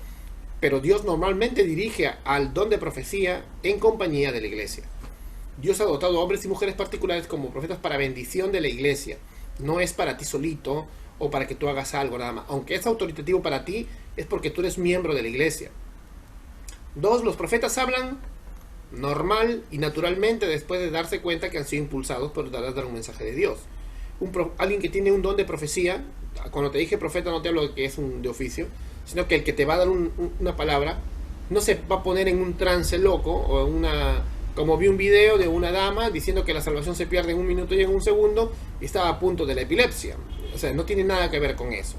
Pero Dios normalmente dirige al don de profecía en compañía de la iglesia. Dios ha dotado a hombres y mujeres particulares como profetas para bendición de la iglesia. No es para ti solito o para que tú hagas algo nada más. Aunque es autoritativo para ti, es porque tú eres miembro de la iglesia. 2. Los profetas hablan normal y naturalmente después de darse cuenta que han sido impulsados por dar un mensaje de Dios. Alguien que tiene un don de profecía, cuando te dije profeta no te hablo de que es un de oficio, sino que el que te va a dar una palabra no se va a poner en un trance loco o como vi un video de una dama diciendo que la salvación se pierde en 1 minuto y en 1 segundo y estaba a punto de la epilepsia. O sea, no tiene nada que ver con eso.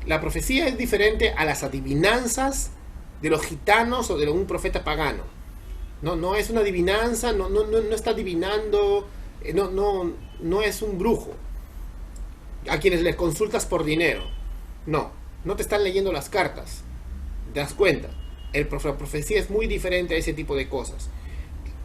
La profecía es diferente a las adivinanzas de los gitanos o de un profeta pagano. No es una adivinanza, no está adivinando no es un brujo a quienes le consultas por dinero. No, no te están leyendo las cartas. ¿Te das cuenta? La profecía es muy diferente a ese tipo de cosas.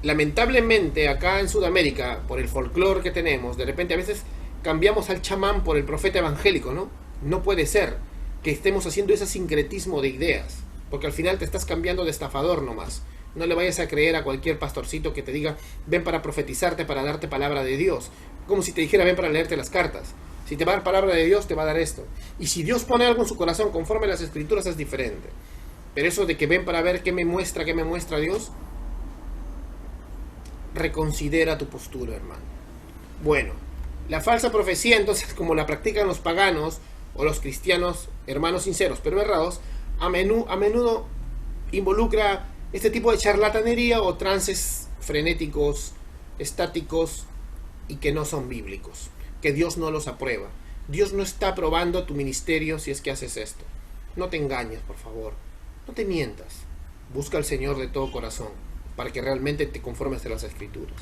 Lamentablemente acá en Sudamérica, por el folclore que tenemos, de repente a veces cambiamos al chamán por el profeta evangélico, ¿no? No puede ser que estemos haciendo ese sincretismo de ideas, porque al final te estás cambiando de estafador nomás. No le vayas a creer a cualquier pastorcito que te diga, ven para profetizarte, para darte palabra de Dios. Como si te dijera, ven para leerte las cartas. Si te va a dar palabra de Dios, te va a dar esto. Y si Dios pone algo en su corazón conforme a las escrituras, es diferente. Pero eso de que ven para ver qué me muestra Dios, reconsidera tu postura, hermano. Bueno, la falsa profecía, entonces, como la practican los paganos o los cristianos, hermanos sinceros pero errados, a menudo involucra este tipo de charlatanería o trances frenéticos, estáticos y que no son bíblicos, que Dios no los aprueba. Dios no está aprobando tu ministerio si es que haces esto. No te engañes, por favor. No te mientas. Busca al Señor de todo corazón para que realmente te conformes a las escrituras.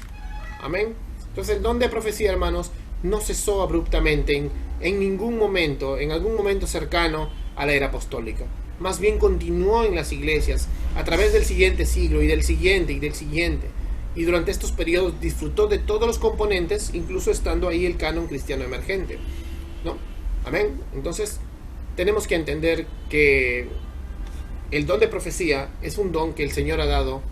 Amén. Entonces el don de profecía, hermanos, no cesó abruptamente en ningún momento, en algún momento cercano a la era apostólica. Más bien continuó en las iglesias a través del siguiente siglo y del siguiente y del siguiente. Y durante estos periodos disfrutó de todos los componentes, incluso estando ahí el canon cristiano emergente, ¿no? Amén. Entonces tenemos que entender que el don de profecía es un don que el Señor ha dado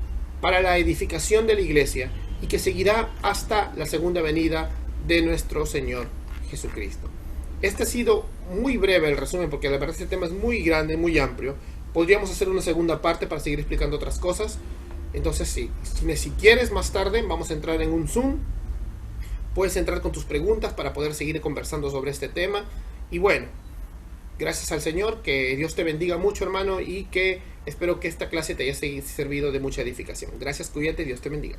para la edificación de la iglesia y que seguirá hasta la segunda venida de nuestro Señor Jesucristo. Este ha sido muy breve el resumen, porque la verdad este tema es muy grande, muy amplio. Podríamos hacer una segunda parte para seguir explicando otras cosas. Entonces si quieres más tarde vamos a entrar en un Zoom. Puedes entrar con tus preguntas para poder seguir conversando sobre este tema. Y bueno, gracias al Señor, que Dios te bendiga mucho, hermano, y que espero que esta clase te haya servido de mucha edificación. Gracias, cuídate, Dios te bendiga.